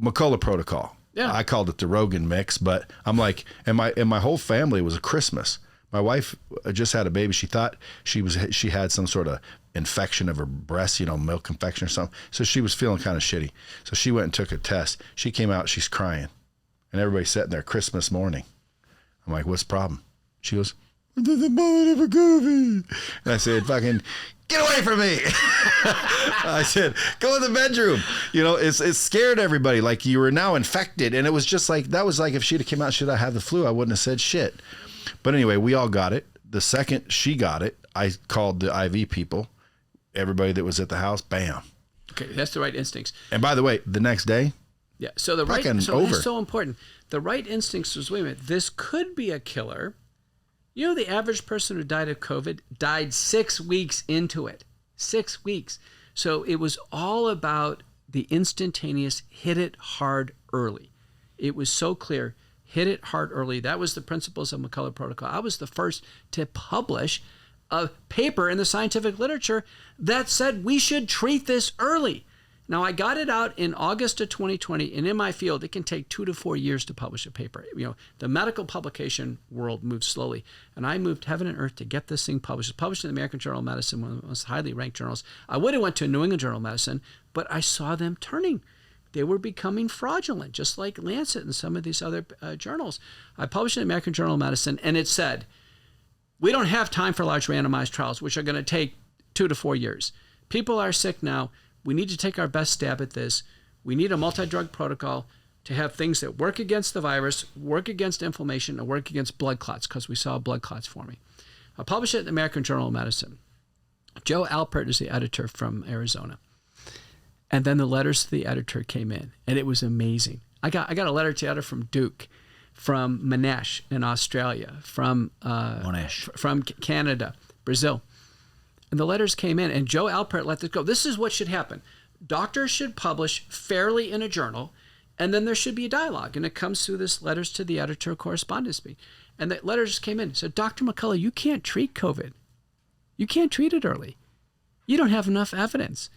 McCullough protocol. Yeah. I called it the Rogan mix, but I'm like, and my whole family was a Christmas. My wife just had a baby. She thought she had some sort of infection of her breast, you know, milk infection or something. So she was feeling kind of shitty. So she went and took a test. She came out, she's crying. And everybody's sitting there Christmas morning. I'm like, what's the problem? She goes, there's a bullet of a COVID. And I said, fucking, get away from me. I said, go in the bedroom. You know, it scared everybody. Like you were now infected. And it was just like, that was like if she'd have came out, should I have the flu? I wouldn't have said shit. But anyway, we all got it. The second she got it, I called the IV people. Everybody that was at the house, bam. Okay, that's the right instincts. And by the way, the next day, Yeah. So the right, Fucking so over. that's so important. The right instincts was, wait a minute, this could be a killer. You know, the average person who died of COVID died 6 weeks into it. 6 weeks. So it was all about the instantaneous hit it hard early. It was so clear, hit it hard early. That was the principles of McCullough protocol. I was the first to publish a paper in the scientific literature that said we should treat this early. Now, I got it out in August of 2020, and in my field, it can take 2 to 4 years to publish a paper. You know, the medical publication world moves slowly, and I moved heaven and earth to get this thing published. It's published in the American Journal of Medicine, one of the most highly ranked journals. I would have went to New England Journal of Medicine, but I saw them turning. They were becoming fraudulent, just like Lancet and some of these other journals. I published in the American Journal of Medicine, and it said, we don't have time for large randomized trials, which are going to take 2 to 4 years. People are sick now. We need to take our best stab at this. We need a multi-drug protocol to have things that work against the virus, work against inflammation, and work against blood clots, because we saw blood clots forming. I published it in the American Journal of Medicine. Joe Alpert is the editor from Arizona. And then the letters to the editor came in, and it was amazing. I got a letter to the editor from Duke, from Monash in Australia, from Canada, Brazil. And the letters came in, and Joe Alpert let this go. This is what should happen. Doctors should publish fairly in a journal, and then there should be a dialogue. And it comes through this letters to the editor correspondence speed. And the letters came in. So, Dr. McCullough, you can't treat COVID. You can't treat it early. You don't have enough evidence.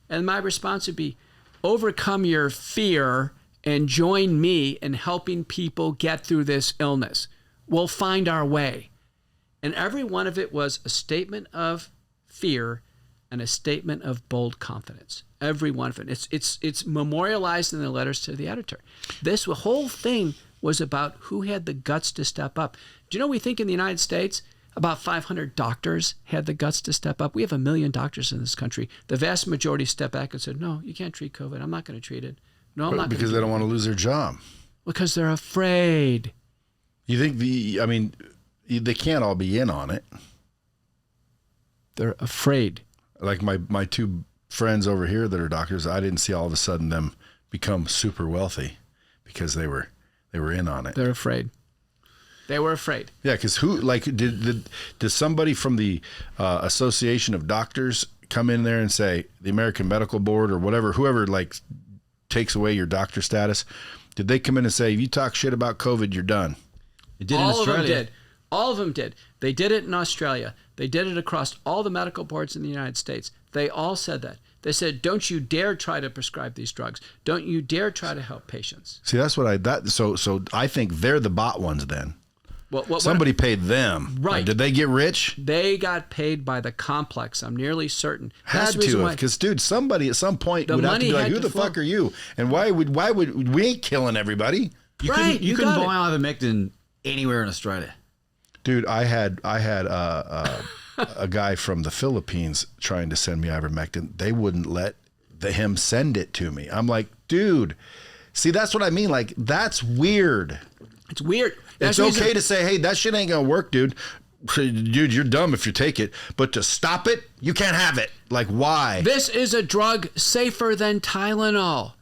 And my response would be, overcome your fear and join me in helping people get through this illness. We'll find our way. And every one of it was a statement of fear and a statement of bold confidence. Every one of it. It's memorialized in the letters to the editor. This whole thing was about who had the guts to step up. Do you know, we think in the United States, about 500 doctors had the guts to step up. We have 1 million doctors in this country. The vast majority stepped back and said, no, you can't treat COVID. I'm not going to treat it. No, I'm not. Because they don't want to lose their job. Because they're afraid. You think they can't all be in on it. They're afraid. Like my two friends over here that are doctors, I didn't see all of a sudden them become super wealthy because they were in on it. They're afraid. They were afraid. Yeah, because did somebody from the Association of Doctors come in there and say, the American Medical Board or whoever like takes away your doctor status, did they come in and say, if you talk shit about COVID, you're done? It did in Australia. All of them did. All of them did. They did it in Australia. They did it across all the medical boards in the United States. They all said that. They said, don't you dare try to prescribe these drugs. Don't you dare try to help patients. See, that's what so I think they're the bot ones then. Somebody paid them. Right. Did they get rich? They got paid by the complex. I'm nearly certain. Had to have, because dude, somebody at some point would have to be like, "Who the fuck are you?" And why would we ain't killing everybody? You couldn't buy ivermectin anywhere in Australia. Dude, I had a guy from the Philippines trying to send me ivermectin. They wouldn't let him send it to me. I'm like, dude, see, that's what I mean. Like, that's weird. It's weird. It's okay to say, hey, that shit ain't gonna work, dude. Dude, you're dumb if you take it. But to stop it, you can't have it. Like, why? This is a drug safer than Tylenol.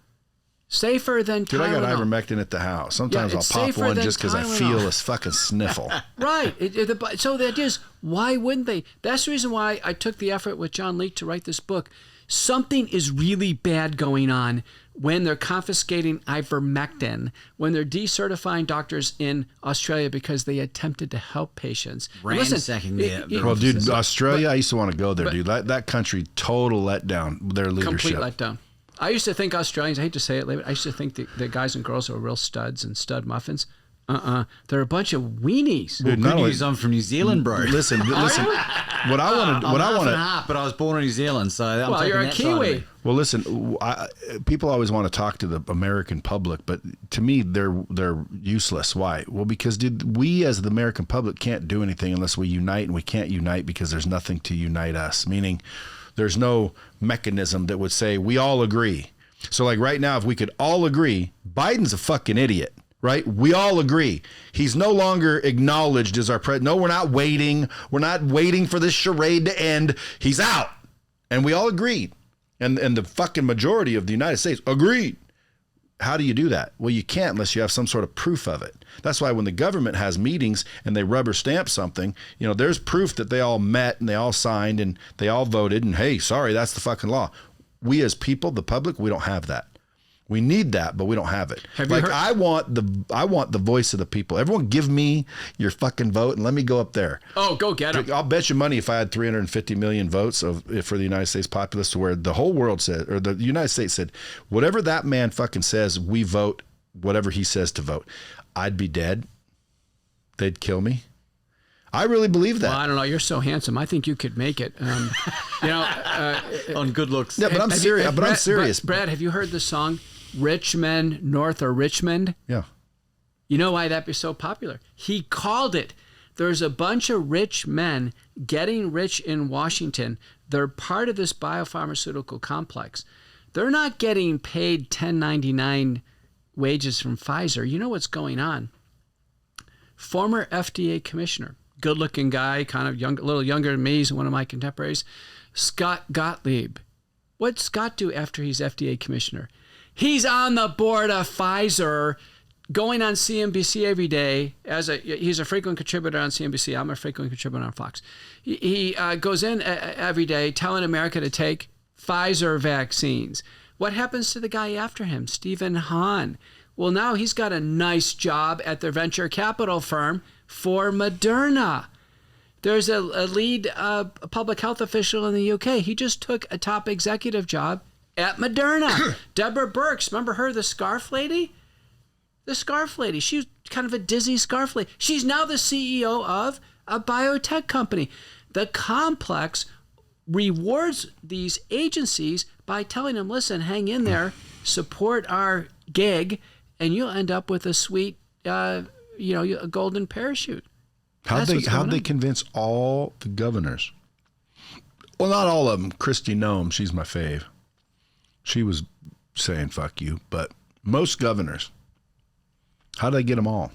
Safer than Tylenol. Dude, I got ivermectin at the house. Sometimes I'll pop one just because I feel this fucking sniffle. Right. So that is, why wouldn't they? That's the reason why I took the effort with John Leake to write this book. Something is really bad going on when they're confiscating ivermectin, when they're decertifying doctors in Australia because they attempted to help patients. Ransacking well, dude, Australia, I used to want to go there, dude. That country, total letdown, their leadership. Complete letdown. I used to think Australians, I hate to say it, I used to think the guys and girls were real studs and stud muffins. They're a bunch of weenies. Dude, good news, I'm from New Zealand, bro. Listen. What I want to. But I was born in New Zealand, so I'm taking you're a that Kiwi. side of me. Well, listen. People always want to talk to the American public, but to me, they're useless. Why? Well, because we as the American public can't do anything unless we unite, and we can't unite because there's nothing to unite us. Meaning, there's no mechanism that would say we all agree. So, like right now, if we could all agree, Biden's a fucking idiot. Right? We all agree. He's no longer acknowledged as our president. No, we're not waiting. We're not waiting for this charade to end. He's out. And we all agreed. And the fucking majority of the United States agreed. How do you do that? Well, you can't unless you have some sort of proof of it. That's why when the government has meetings and they rubber stamp something, there's proof that they all met and they all signed and they all voted and, hey, sorry, that's the fucking law. We as people, the public, we don't have that. We need that, but we don't have it. I want the voice of the people. Everyone give me your fucking vote and let me go up there. Oh, go get them. I'll bet you money if I had 350 million votes for the United States populace to where the whole world said, or the United States said, whatever that man fucking says, we vote whatever he says to vote. I'd be dead. They'd kill me. I really believe that. Well, I don't know. You're so handsome. I think you could make it. On good looks. Yeah, but I'm serious. I'm serious. Brad, have you heard the song "Rich Men North of Richmond"? Yeah. You know why that'd be so popular? He called it. There's a bunch of rich men getting rich in Washington. They're part of this biopharmaceutical complex. They're not getting paid $10.99 wages from Pfizer. You know what's going on? Former FDA commissioner, good-looking guy, kind of young, a little younger than me. He's one of my contemporaries. Scott Gottlieb What's Scott do after he's FDA commissioner? He's on the board of Pfizer, going on CNBC every day. He's a frequent contributor on CNBC. I'm a frequent contributor on Fox. He goes in every day telling America to take Pfizer vaccines. What happens to the guy after him, Stephen Hahn? Well, now he's got a nice job at the venture capital firm for Moderna. There's a lead public health official in the UK. He just took a top executive job at Moderna. Deborah Birx, remember her, the scarf lady? The scarf lady. She was kind of a dizzy scarf lady. She's now the CEO of a biotech company. The complex rewards these agencies by telling them, listen, hang in there, support our gig, and you'll end up with a sweet, a golden parachute. How'd they convince all the governors? Well, not all of them. Kristi Noem, she's my fave. She was saying fuck you, but most governors, how do they get them all?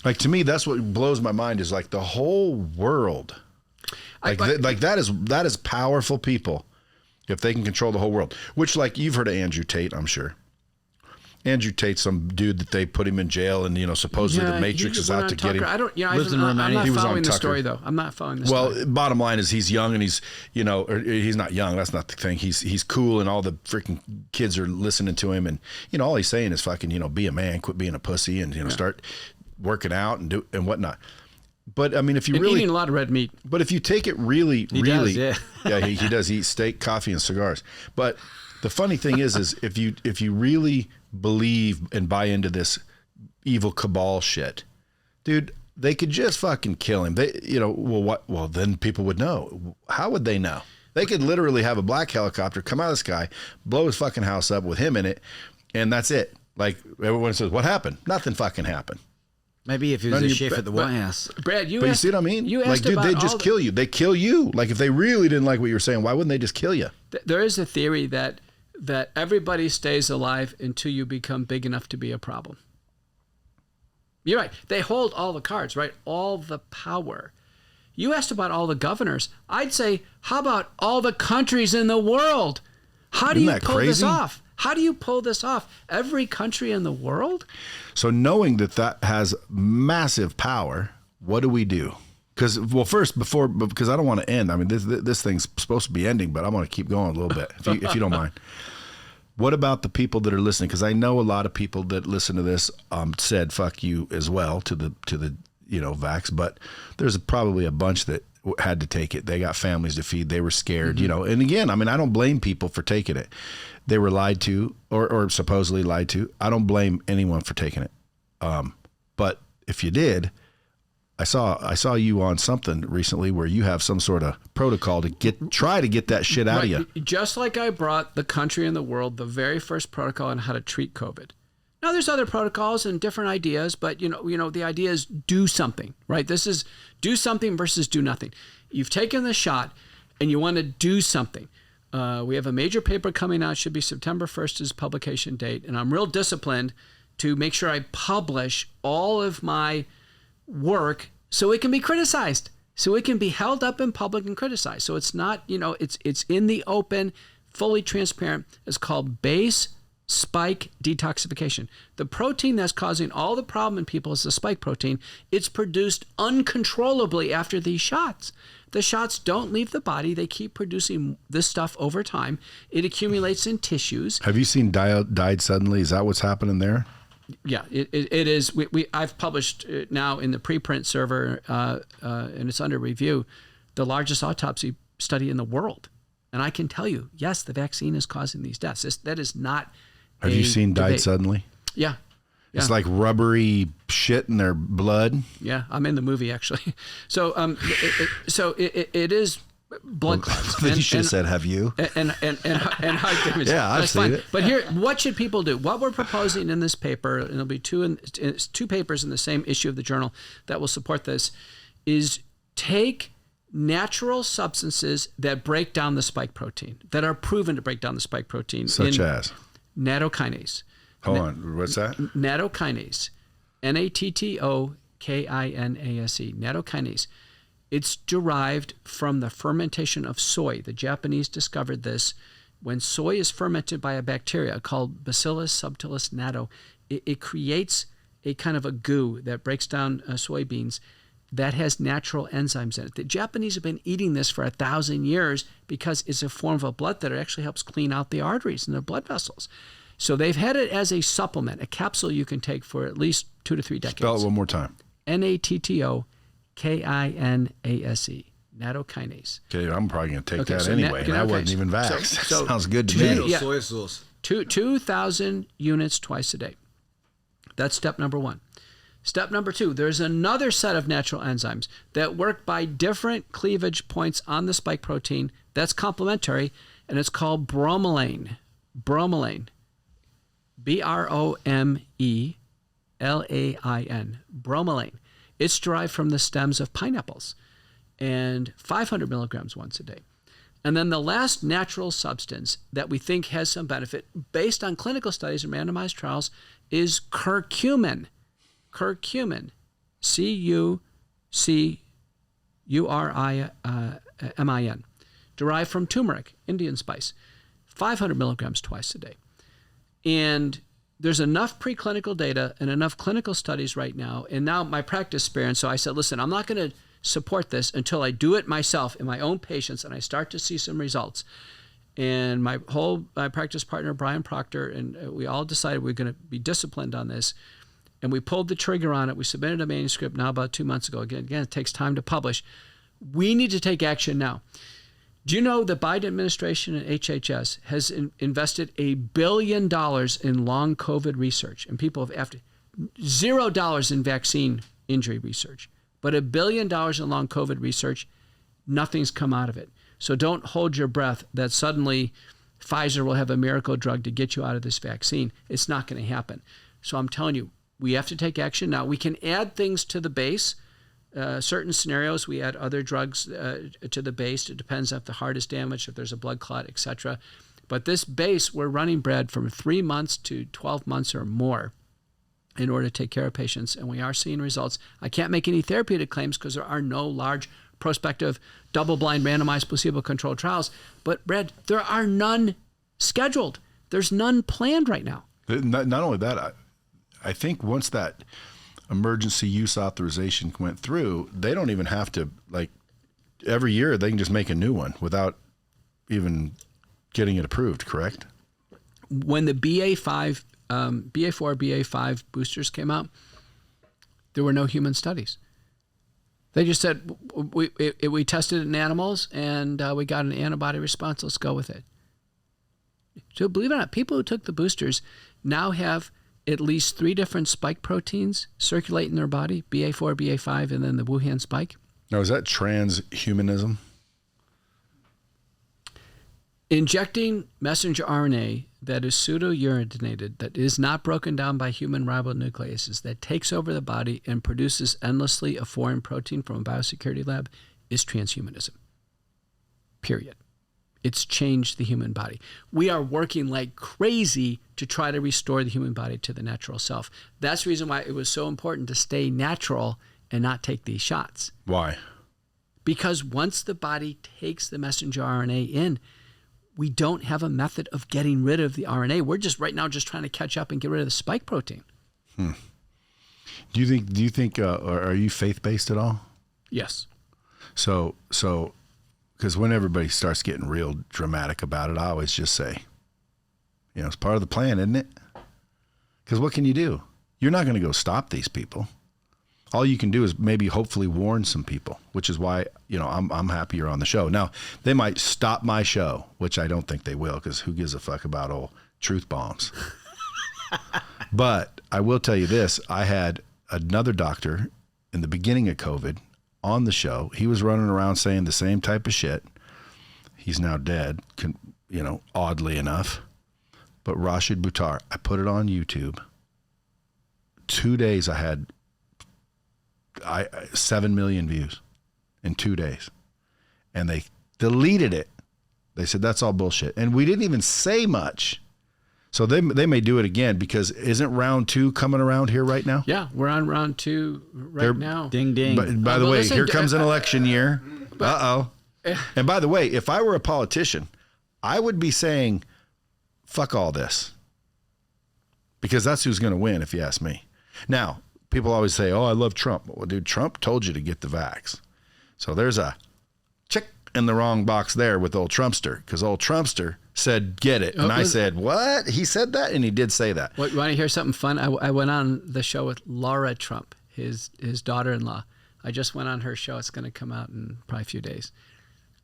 Like, to me, that's what blows my mind, is like the whole world. That is powerful people if they can control the whole world. Which, like, you've heard of Andrew Tate, I'm sure. Andrew Tate's some dude that they put him in jail, and supposedly the Matrix is out to get him. I'm not following the story though. I'm not following the story. Well, bottom line is he's young, and he's he's not young. That's not the thing. He's cool, and all the freaking kids are listening to him, and all he's saying is fucking be a man, quit being a pussy, and start working out and whatnot. But I mean, if you really eating a lot of red meat. But if you take it really, he does eat steak, coffee, and cigars. But the funny thing is if you really believe and buy into this evil cabal shit, dude, they could just fucking kill him. Well, then people would know. How would they know? They could literally have a black helicopter come out of the sky, blow his fucking house up with him in it, and that's it. Like, everyone says, what happened? Nothing fucking happened. Maybe if he was a chef at the White House. Brad, you see what I mean? Like, dude, they just kill you. They kill you. Like, if they really didn't like what you were saying, why wouldn't they just kill you? There is a theory that everybody stays alive until you become big enough to be a problem. You're right. They hold all the cards, right? All the power. You asked about all the governors. I'd say, how about all the countries in the world? How do you pull this off? How do you pull this off? Every country in the world? So knowing that has massive power, what do we do? Because I don't want to end. I mean, this thing's supposed to be ending, but I want to keep going a little bit, if you don't mind. What about the people that are listening? Because I know a lot of people that listen to this said "fuck you" as well to the vax, but there's probably a bunch that had to take it. They got families to feed. They were scared, And again, I mean, I don't blame people for taking it. They were lied to, or supposedly lied to. I don't blame anyone for taking it. But if you did, I saw you on something recently where you have some sort of protocol to try to get that shit out of you. Just like I brought the country and the world the very first protocol on how to treat COVID. Now there's other protocols and different ideas, but the idea is do something, right? This is do something versus do nothing. You've taken the shot and you want to do something. We have a major paper coming out. It should be September 1st is publication date, and I'm real disciplined to make sure I publish all of my work so it can be criticized, so it can be held up in public and criticized. So it's not, it's in the open, fully transparent. It's called base spike detoxification. The protein that's causing all the problem in people is the spike protein. It's produced uncontrollably after these shots. The shots don't leave the body. They keep producing this stuff over time. It accumulates in tissues. Have you seen died suddenly? Is that what's happening there? Yeah, it is. I've published now in the preprint server, and it's under review, the largest autopsy study in the world. And I can tell you, yes, the vaccine is causing these deaths. That is not. Have you seen died suddenly? Yeah. It's like rubbery shit in their blood. Yeah, I'm in the movie actually. So, it is blood clots. You should have said, "Have you?" And heart damage. Yeah, I've seen it. But here, what should people do? What we're proposing in this paper, and there'll be two papers in the same issue of the journal that will support this, is take natural substances that break down the spike protein, that are proven to break down the spike protein, such as nattokinase. Hold on, what's that? Nattokinase, Nattokinase, nattokinase. It's derived from the fermentation of soy. The Japanese discovered this. When soy is fermented by a bacteria called Bacillus subtilis natto, it creates a kind of a goo that breaks down soybeans that has natural enzymes in it. The Japanese have been eating this for 1,000 years because it's a form of a blood thinner. It actually helps clean out the arteries and the blood vessels. So they've had it as a supplement, a capsule you can take for at least 2 to 3 decades. Spell it one more time. Nattokinase, nattokinase. Okay, I'm probably going to take that so anyway. And I wasn't even vaxxed. Sounds good to me. Yeah. Soy sauce. 2,000 units twice a day. That's step number 1. Step number 2, there's another set of natural enzymes that work by different cleavage points on the spike protein that's complementary, and it's called bromelain. Bromelain. Bromelain. Bromelain. It's derived from the stems of pineapples, and 500 milligrams once a day. And then the last natural substance that we think has some benefit based on clinical studies and randomized trials is curcumin. Curcumin. Curcumin. Derived from turmeric, Indian spice. 500 milligrams twice a day. And there's enough preclinical data and enough clinical studies right now. And now my practice sparing. So I said, listen, I'm not going to support this until I do it myself in my own patients and I start to see some results. And my practice partner, Brian Proctor, and we all decided we're going to be disciplined on this. And we pulled the trigger on it. We submitted a manuscript now about 2 months ago. Again, it takes time to publish. We need to take action now. Do you know the Biden administration and HHS has invested $1 billion in long COVID research? And people have after $0 in vaccine injury research. But $1 billion in long COVID research, nothing's come out of it. So don't hold your breath that suddenly Pfizer will have a miracle drug to get you out of this vaccine. It's not going to happen. So I'm telling you, we have to take action now. We can add things to the base. Certain scenarios, we add other drugs to the base. It depends if the heart is damaged, if there's a blood clot, etc. But this base, we're running, Brad, from 3 months to 12 months or more in order to take care of patients, and we are seeing results. I can't make any therapeutic claims because there are no large prospective double-blind randomized placebo-controlled trials. But, Brad, there are none scheduled. There's none planned right now. Not only that, I think once that emergency use authorization went through, they don't even have to, like, every year they can just make a new one without even getting it approved, correct? When the BA4, BA5 boosters came out, there were no human studies. They just said, we tested it in animals and we got an antibody response, let's go with it. So believe it or not, people who took the boosters now have at least 3 different spike proteins circulate in their body, BA4, BA5, and then the Wuhan spike. Now, is that transhumanism? Injecting messenger RNA that is pseudo-urinated, that is not broken down by human ribonucleases, that takes over the body and produces endlessly a foreign protein from a biosecurity lab is transhumanism. Period. It's changed the human body. We are working like crazy to try to restore the human body to the natural self. That's the reason why it was so important to stay natural and not take these shots. Why? Because once the body takes the messenger RNA in, we don't have a method of getting rid of the RNA. We're just right now just trying to catch up and get rid of the spike protein. Do you think, are you faith-based at all? Yes. So, because when everybody starts getting real dramatic about it, I always just say, it's part of the plan, isn't it? Because what can you do? You're not going to go stop these people. All you can do is maybe hopefully warn some people, which is why, I'm happy you're on the show. Now, they might stop my show, which I don't think they will, because who gives a fuck about old truth bombs? But I will tell you this. I had another doctor in the beginning of COVID on the show. He was running around saying the same type of shit. He's now dead, oddly enough. But Rashid Buttar, I put it on YouTube. 2 days I had 7 million views in 2 days. And they deleted it. They said, that's all bullshit. And we didn't even say much. So they may do it again because isn't round 2 coming around here right now? Yeah, we're on round 2 now. Ding, ding. By the way, listen, here comes an election year. Uh-oh. And by the way, if I were a politician, I would be saying, fuck all this. Because that's who's going to win, if you ask me. Now, people always say, oh, I love Trump. Well, dude, Trump told you to get the vax. So there's a check in the wrong box there with old Trumpster, because old Trumpster said, get it. And I said, what? He said that? And he did say that. Want to hear something fun? I went on the show with Laura Trump, his daughter-in-law. I just went on her show. It's going to come out in probably a few days.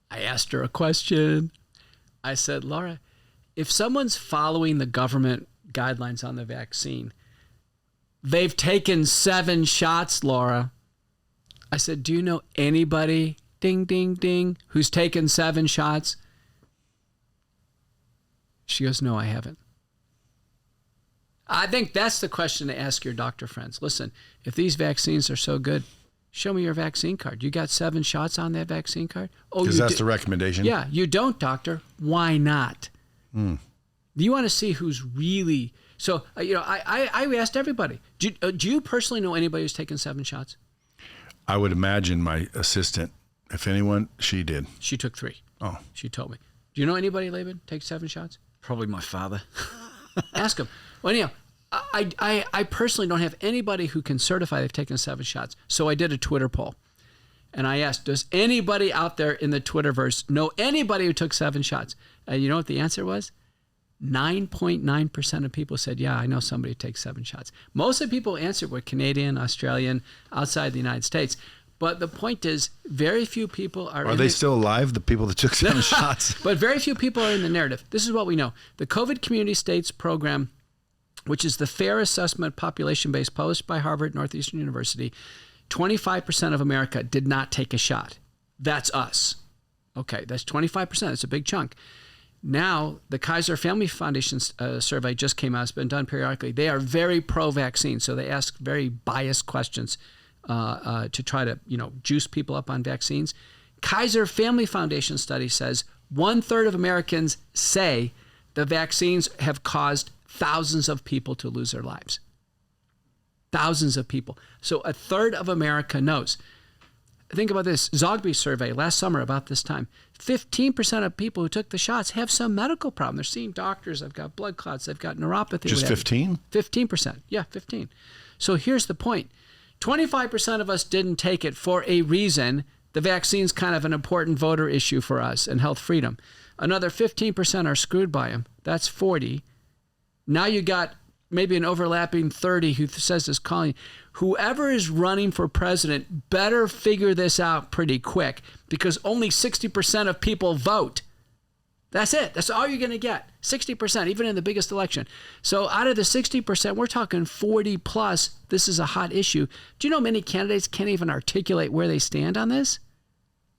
I asked her a question. I said, Laura, if someone's following the government guidelines on the vaccine, they've taken 7 shots, Laura. I said, do you know anybody, ding, ding, ding, who's taken 7 shots? She goes, no, I haven't. I think that's the question to ask your doctor friends. Listen, if these vaccines are so good, show me your vaccine card. You got 7 shots on that vaccine card? Oh, because that's the recommendation. Yeah, you don't, doctor. Why not? Do you want to see who's really... So, I asked everybody. Do you personally know anybody who's taken 7 shots? I would imagine my assistant, if anyone, she did. She took 3. Oh. She told me. Do you know anybody, Laban, take 7 shots? Probably my father. Ask him. Well, anyhow, I personally don't have anybody who can certify they've taken 7 shots. So I did a Twitter poll. And I asked, does anybody out there in the Twitterverse know anybody who took 7 shots? And you know what the answer was? 9.9% of people said, yeah, I know somebody who takes 7 shots. Most of the people who answered were Canadian, Australian, outside the United States. But the point is, very few people are... Are they still alive, the people that took 7 shots? But very few people are in the narrative. This is what we know. The COVID Community States Program, which is the fair assessment population base published by Harvard Northeastern University, 25% of America did not take a shot. That's us. Okay, that's 25%. That's a big chunk. Now, the Kaiser Family Foundation survey just came out. It's been done periodically. They are very pro-vaccine, so they ask very biased questions to try to, juice people up on vaccines. Kaiser Family Foundation study says 1/3 of Americans say the vaccines have caused thousands of people to lose their lives. Thousands of people. So 1/3 of America knows. Think about this. Zogby survey last summer about this time. 15% of people who took the shots have some medical problem. They're seeing doctors. They've got blood clots. They've got neuropathy. Just 15? 15%. Yeah, 15. So here's the point. 25% of us didn't take it for a reason. The vaccine's kind of an important voter issue for us and health freedom. Another 15% are screwed by them. That's 40. Now you got maybe an overlapping 30 who says this calling. Whoever is running for president better figure this out pretty quick, because only 60% of people vote. That's it. That's all you're going to get. 60%, even in the biggest election. So out of the 60%, we're talking 40 plus. This is a hot issue. Do you know many candidates can't even articulate where they stand on this?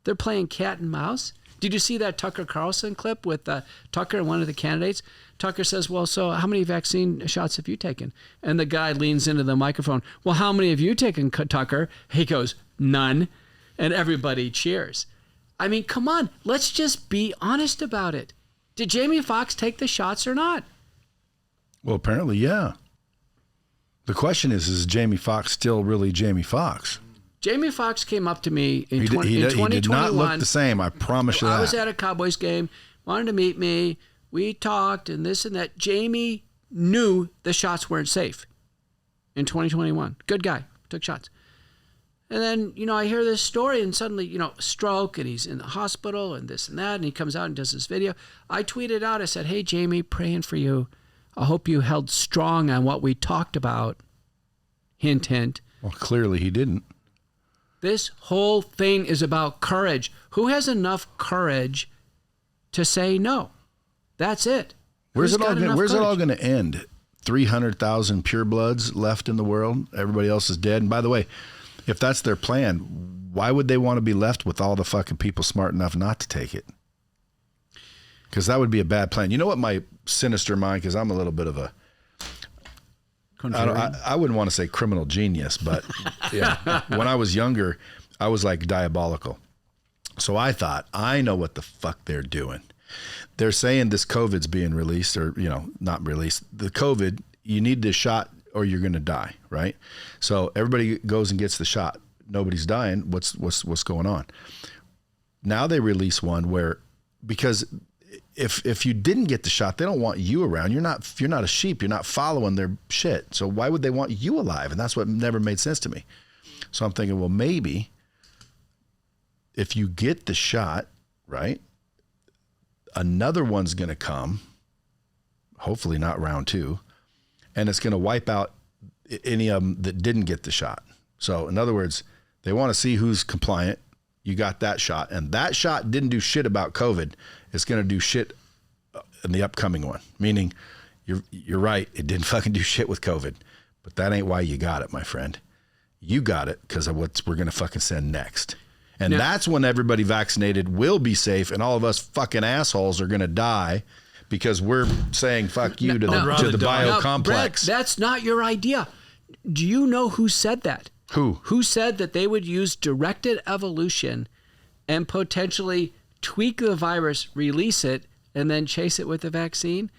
They're playing cat and mouse. Did you see that Tucker Carlson clip with Tucker and one of the candidates? Tucker says, well, so how many vaccine shots have you taken? And the guy leans into the microphone. Well, how many have you taken, Tucker? He goes, none. And everybody cheers. I mean, come on. Let's just be honest about it. Did Jamie Foxx take the shots or not? Well, apparently, yeah. The question is Jamie Foxx still really Jamie Foxx? Jamie Foxx came up to me in 2021. He did not look the same, I promise you that. I was at a Cowboys game, wanted to meet me. We talked and this and that. Jamie knew the shots weren't safe in 2021. Good guy, took shots. And then, I hear this story and suddenly, stroke and he's in the hospital and this and that. And he comes out and does this video. I tweeted out, I said, hey, Jamie, praying for you. I hope you held strong on what we talked about. Hint, hint. Well, clearly he didn't. This whole thing is about courage. Who has enough courage to say no? That's it. Where's it all going to end? 300,000 purebloods left in the world. Everybody else is dead. And by the way, if that's their plan, why would they want to be left with all the fucking people smart enough not to take it? Because that would be a bad plan. You know what my sinister mind, because I'm a little bit of a, I wouldn't want to say criminal genius, but yeah, when I was younger, I was like diabolical. So I thought, I know what the fuck they're doing. They're saying this COVID's being released, or, not released. The COVID, you need this shot or you're going to die, right? So everybody goes and gets the shot. Nobody's dying. What's going on? Now they release one where, because if you didn't get the shot, they don't want you around. You're not a sheep. You're not following their shit. So why would they want you alive? And that's what never made sense to me. So I'm thinking, well, maybe if you get the shot, right, another one's going to come, hopefully not round 2, and it's going to wipe out any of them that didn't get the shot. So in other words, they want to see who's compliant. You got that shot, and that shot didn't do shit about COVID. It's going to do shit in the upcoming one, meaning you're right. It didn't fucking do shit with COVID, but that ain't why you got it, my friend. You got it because of what we're going to fucking send next. And that's when everybody vaccinated will be safe, and all of us fucking assholes are going to die because we're saying fuck you to the biocomplex. Brett, that's not your idea. Do you know who said that? Who? Who said that they would use directed evolution and potentially tweak the virus, release it, and then chase it with the vaccine?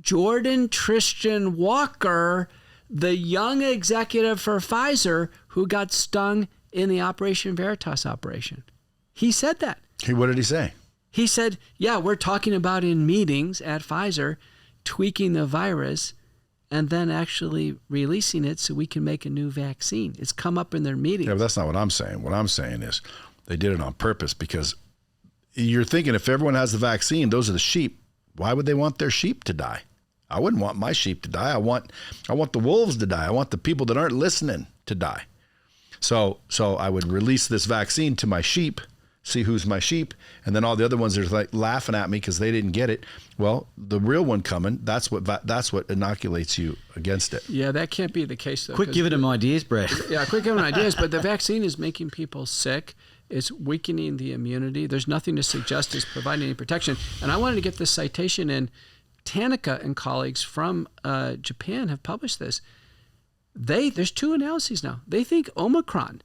Jordan Tristan Walker, the young executive for Pfizer who got stung in the Operation Veritas operation. He said that. What did he say? He said, yeah, we're talking about in meetings at Pfizer, tweaking the virus and then actually releasing it so we can make a new vaccine. It's come up in their meetings. Yeah, but that's not what I'm saying. What I'm saying is they did it on purpose, because you're thinking if everyone has the vaccine, those are the sheep. Why would they want their sheep to die? I wouldn't want my sheep to die. I want the wolves to die. I want the people that aren't listening to die. So I would release this vaccine to my sheep, see who's my sheep, and then all the other ones are like laughing at me because they didn't get it. Well, the real one coming, that's what inoculates you against it. Yeah, that can't be the case, though. Quit giving them ideas, Brett. Yeah, quit giving them ideas, but the vaccine is making people sick. It's weakening the immunity. There's nothing to suggest it's providing any protection. And I wanted to get this citation in. Tanaka and colleagues from Japan have published this. There's 2 analyses now. They think Omicron,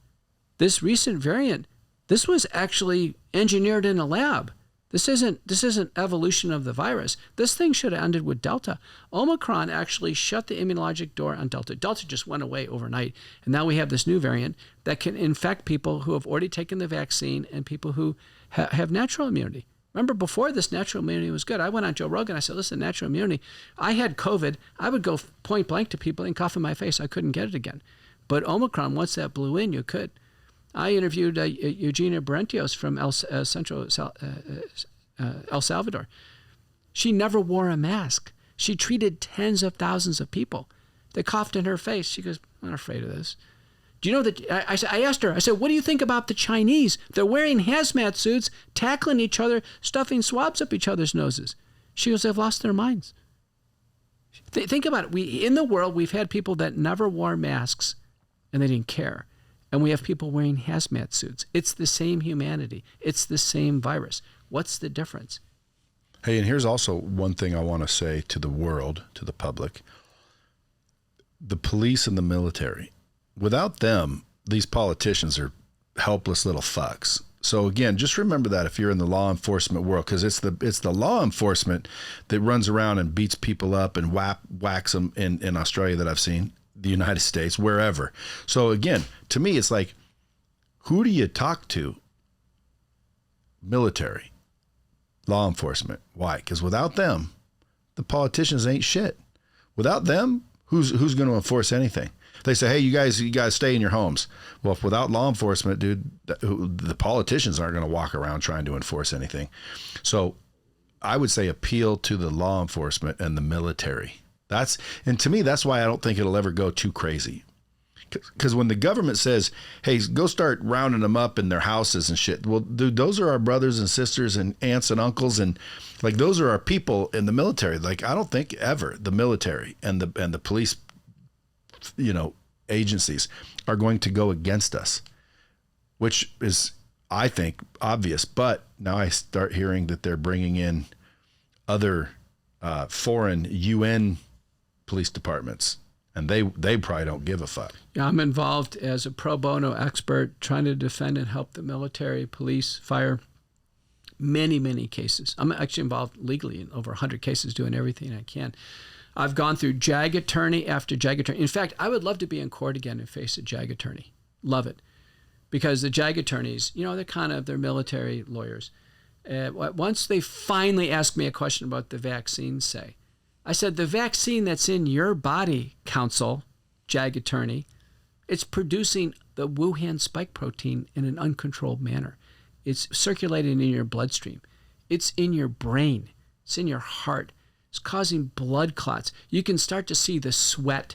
this recent variant, this was actually engineered in a lab. This isn't evolution of the virus. This thing should have ended with Delta. Omicron actually shut the immunologic door on Delta. Delta just went away overnight. And now we have this new variant that can infect people who have already taken the vaccine and people who have natural immunity. Remember, before this, natural immunity was good. I went on Joe Rogan. I said, listen, natural immunity. I had COVID. I would go point blank to people and cough in my face. I couldn't get it again. But Omicron, once that blew in, you could. I interviewed Eugenia Barrientos from El Salvador. She never wore a mask. She treated tens of thousands of people. They coughed in her face. She goes, I'm not afraid of this. Do you know that? I asked her, I said, what do you think about the Chinese? They're wearing hazmat suits, tackling each other, stuffing swabs up each other's noses. She goes, they've lost their minds. Think about it. In the world, we've had people that never wore masks and they didn't care. And we have people wearing hazmat suits. It's the same humanity. It's the same virus. What's the difference? Hey, and here's also one thing I want to say to the world, to the public. The police and the military. Without them, these politicians are helpless little fucks. So again, just remember that if you're in the law enforcement world, because it's the law enforcement that runs around and beats people up and whacks them in Australia that I've seen, the United States, wherever. So again, to me, it's like, who do you talk to? Military, law enforcement. Why? Because without them, the politicians ain't shit. Without them, who's going to enforce anything? They say, hey, you guys stay in your homes. Well, if without law enforcement, dude, the politicians aren't going to walk around trying to enforce anything. So I would say appeal to the law enforcement and the military. And to me, that's why I don't think it'll ever go too crazy. Because when the government says, hey, go start rounding them up in their houses and shit. Well, dude, those are our brothers and sisters and aunts and uncles. And like, those are our people in the military. Like, I don't think ever the military and the police, agencies are going to go against us, which is, I think, obvious. But now I start hearing that they're bringing in other foreign UN police departments, and they probably don't give a fuck. Yeah, I'm involved as a pro bono expert trying to defend and help the military, police, fire, many, many cases. I'm actually involved legally in over 100 cases, doing everything I can. I've gone through JAG attorney after JAG attorney. In fact, I would love to be in court again and face a JAG attorney. Love it. Because the JAG attorneys, they're military lawyers. Once they finally asked me a question about the vaccine, I said, the vaccine that's in your body, counsel, JAG attorney, it's producing the Wuhan spike protein in an uncontrolled manner. It's circulating in your bloodstream. It's in your brain. It's in your heart. It's causing blood clots. You can start to see the sweat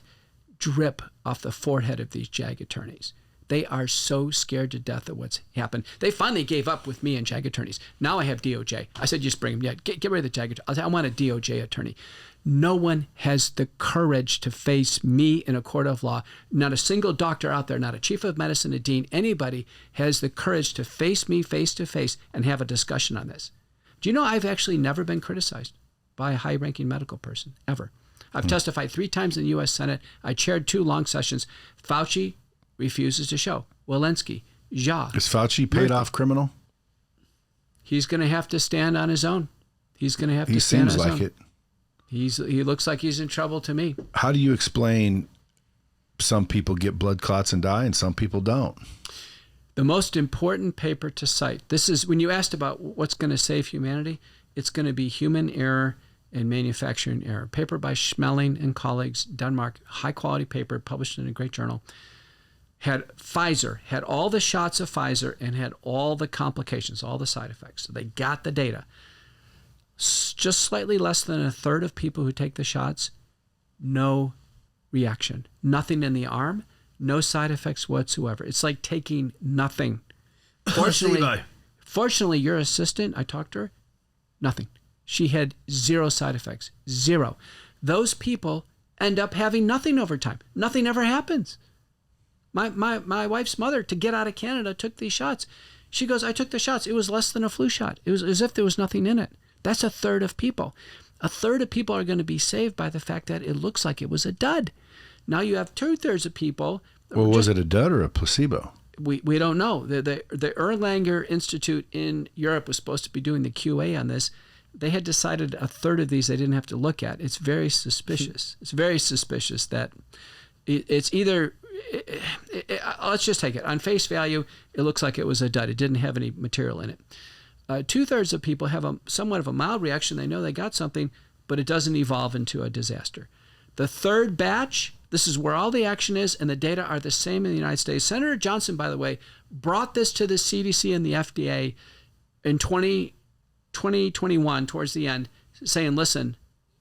drip off the forehead of these JAG attorneys. They are so scared to death of what's happened. They finally gave up with me and JAG attorneys. Now I have DOJ. I said, just bring them. Yeah, get rid of the JAG attorney. I want a DOJ attorney. No one has the courage to face me in a court of law. Not a single doctor out there, not a chief of medicine, a dean, anybody has the courage to face me face to face and have a discussion on this. Do you know I've actually never been criticized by a high-ranking medical person, ever. I've testified 3 times in the U.S. Senate. I chaired 2 long sessions. Fauci refuses to show. Walensky, Jha. Is Fauci paid off criminal? He's going to have to stand on his own. He's going to have to stand on his own. He seems like it. He looks like he's in trouble to me. How do you explain some people get blood clots and die and some people don't? The most important paper to cite, this is when you asked about what's going to save humanity, it's going to be human error and manufacturing error. Paper by Schmeling and colleagues, Denmark, high quality paper published in a great journal. Pfizer had all the shots of Pfizer and had all the complications, all the side effects. So they got the data. Just slightly less than a third of people who take the shots, no reaction. Nothing in the arm, no side effects whatsoever. It's like taking nothing. Fortunately, your assistant, I talked to her, nothing. She had 0 side effects, 0. Those people end up having nothing over time. Nothing ever happens. My wife's mother, to get out of Canada, took these shots. She goes, I took the shots. It was less than a flu shot. It was as if there was nothing in it. That's a third of people. A third of people are going to be saved by the fact that it looks like it was a dud. Now you have 2/3 of people. Well, was it a dud or a placebo? We don't know. The Erlanger Institute in Europe was supposed to be doing the QA on this. They had decided a third of these they didn't have to look at. It's very suspicious. It's very suspicious that it's either... let's just take it. On face value, it looks like it was a dud. It didn't have any material in it. 2/3 of people have somewhat of a mild reaction. They know they got something, but it doesn't evolve into a disaster. The third batch, this is where all the action is, and the data are the same in the United States. Senator Johnson, by the way, brought this to the CDC and the FDA in 2021, towards the end, saying, listen,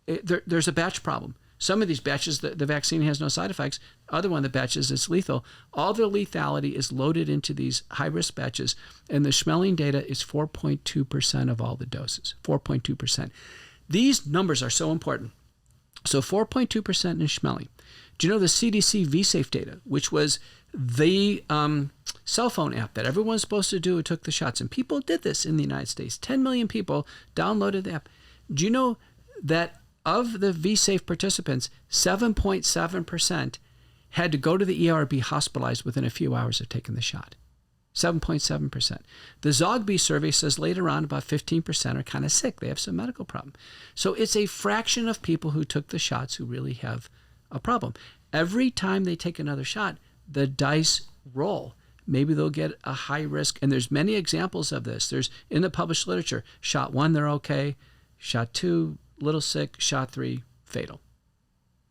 there's a batch problem. Some of these batches, the vaccine has no side effects. Other one of the batches, it's lethal. All the lethality is loaded into these high-risk batches, and the Schmeling data is 4.2% of all the doses, 4.2%. These numbers are so important. So 4.2% in Schmeling. Do you know the CDC vSafe data, which was the cell phone app that everyone's supposed to do who took the shots? And people did this in the United States. 10 million people downloaded the app. Do you know that of the vSafe participants, 7.7% had to go to the ER or be hospitalized within a few hours of taking the shot? 7.7%. The Zogby survey says later on about 15% are kind of sick. They have some medical problem. So it's a fraction of people who took the shots who really have a problem. Every time they take another shot, the dice roll. Maybe they'll get a high risk. And there's many examples of this. There's in the published literature, shot 1, they're okay. Shot 2, little sick. Shot 3, fatal.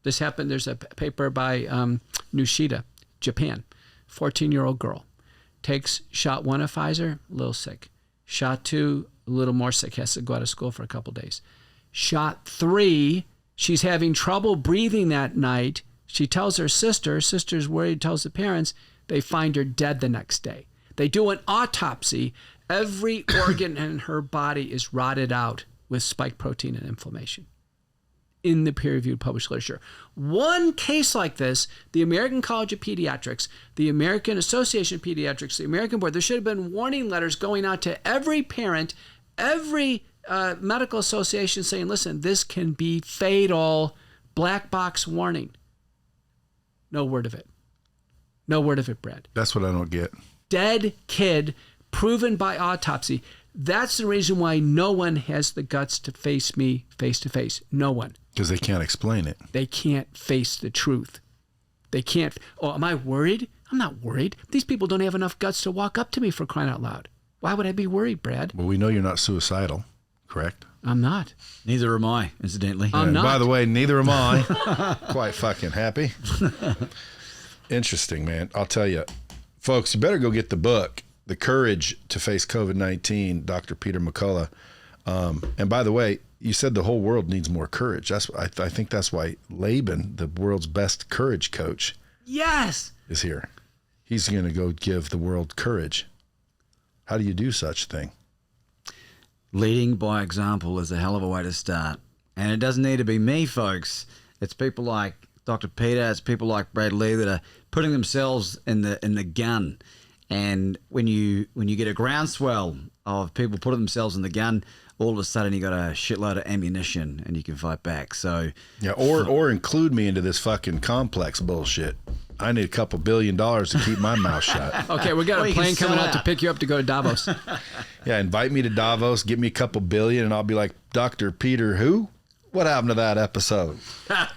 This happened. There's a paper by Nushida, Japan, 14-year-old girl. Takes shot 1 of Pfizer, a little sick. Shot 2, a little more sick, has to go out of school for a couple days. Shot 3, she's having trouble breathing that night. She tells her sister's worried, tells the parents, they find her dead the next day. They do an autopsy. Every organ in her body is rotted out with spike protein and inflammation in the peer-reviewed published literature. One case like this, the American College of Pediatrics, the American Association of Pediatrics, the American Board, there should have been warning letters going out to every parent, every medical association saying, listen, this can be fatal, black box warning. No word of it. No word of it, Brad. That's what I don't get. Dead kid, proven by autopsy. That's the reason why no one has the guts to face me face to face. No one. Because they can't explain it. They can't face the truth. They can't. Oh, am I worried? I'm not worried. These people don't have enough guts to walk up to me, for crying out loud. Why would I be worried, Brad? Well, we know you're not suicidal, correct? I'm not. Neither am I, incidentally. I'm not. By the way, neither am I. Quite fucking happy. Interesting, man. I'll tell you. Folks, you better go get the book, The Courage to Face COVID-19, Dr. Peter McCullough. And by the way, you said the whole world needs more courage. I think that's why Laban, the world's best courage coach, Yes. is here. He's going to go give the world courage. How do you do such a thing? Leading by example is a hell of a way to start. And it doesn't need to be me, folks. It's people like Dr. Peter, it's people like Brad Lee that are putting themselves in the gun. And when you get a groundswell of people putting themselves in the gun, all of a sudden you got a shitload of ammunition and you can fight back. So yeah, or include me into this fucking complex bullshit. I need $2 billion to keep my mouth shut. Okay, we got a plane coming out to pick you up to go to Davos. Yeah, invite me to Davos, give me $2 billion, and I'll be like, Dr. Peter who? What happened to that episode?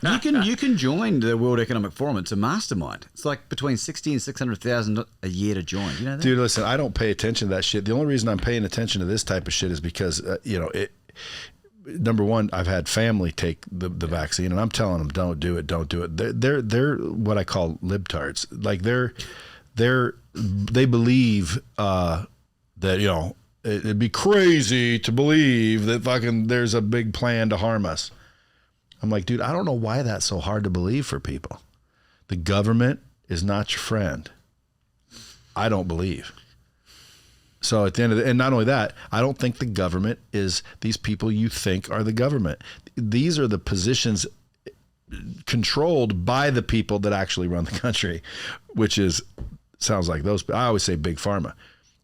you can join the World Economic Forum. It's a mastermind. It's like between 60 and 600,000 a year to join. You know that? Dude, listen, I don't pay attention to that shit. The only reason I'm paying attention to this type of shit is because number one, I've had family take the vaccine, and I'm telling them don't do it. They're what I call libtards. Like they believe that it'd be crazy to believe that fucking there's a big plan to harm us. I'm like, dude, I don't know why that's so hard to believe for people. The government is not your friend. I don't believe. So at the end of and not only that, I don't think the government is these people you think are the government. These are the positions controlled by the people that actually run the country, which sounds like those. I always say big pharma.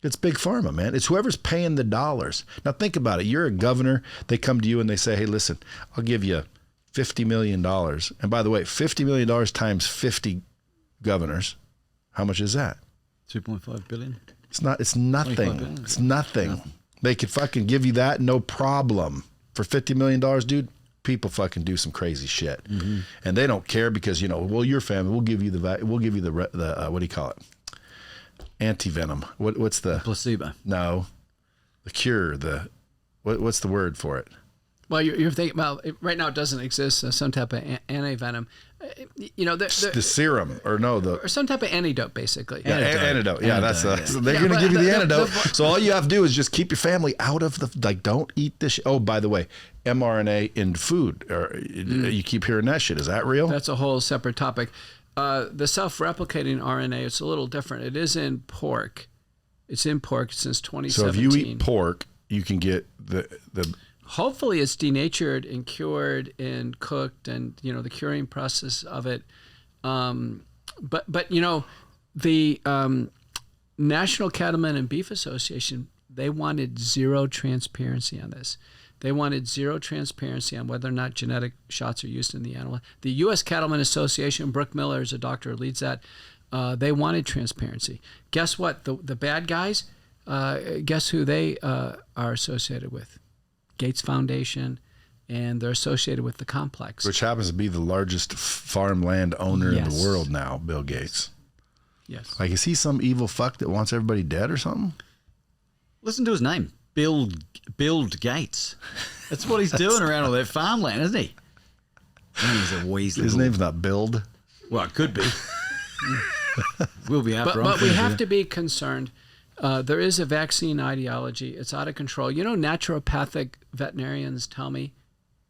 It's big pharma, man. It's whoever's paying the dollars. Now think about it. You're a governor. They come to you and they say, hey, listen, I'll give you $50 million. And by the way, $50 million times 50 governors, how much is that? 2.5 billion. It's nothing. It's nothing. No. They could fucking give you that, no problem. For $50 million, dude, people fucking do some crazy shit. Mm-hmm. And they don't care because, well, your family, we'll give you the what do you call it? Anti-venom. What's the placebo? No, the cure. What's the word for it? Well, you're thinking. Well, right now it doesn't exist. Some type of anti-venom. The serum or some type of antidote, basically. Yeah, antidote. Yeah, so they're going to give you the antidote. So all you have to do is just keep your family out of don't eat this. Oh, by the way, mRNA in food. You keep hearing that shit. Is that real? That's a whole separate topic. The self-replicating RNA, it's a little different. It is in pork. It's in pork since 2017. So if you eat pork, you can get the hopefully it's denatured and cured and cooked and, the curing process of it. But the National Cattlemen and Beef Association, they wanted zero transparency on this. They wanted zero transparency on whether or not genetic shots are used in the animal. The U.S. Cattlemen Association, Brooke Miller is a doctor who leads that. They wanted transparency. Guess what? The bad guys, guess who they are associated with? Gates Foundation, and they're associated with the complex. Which happens to be the largest farmland owner in the world now, Bill Gates. Yes. Like, is he some evil fuck that wants everybody dead or something? Listen to his name. Build Gates. That's what he's doing around all that farmland, isn't he? He's a weasel. His name's not Build. Well, it could be. We'll be after. But we have to be concerned. There is a vaccine ideology. It's out of control. Naturopathic veterinarians tell me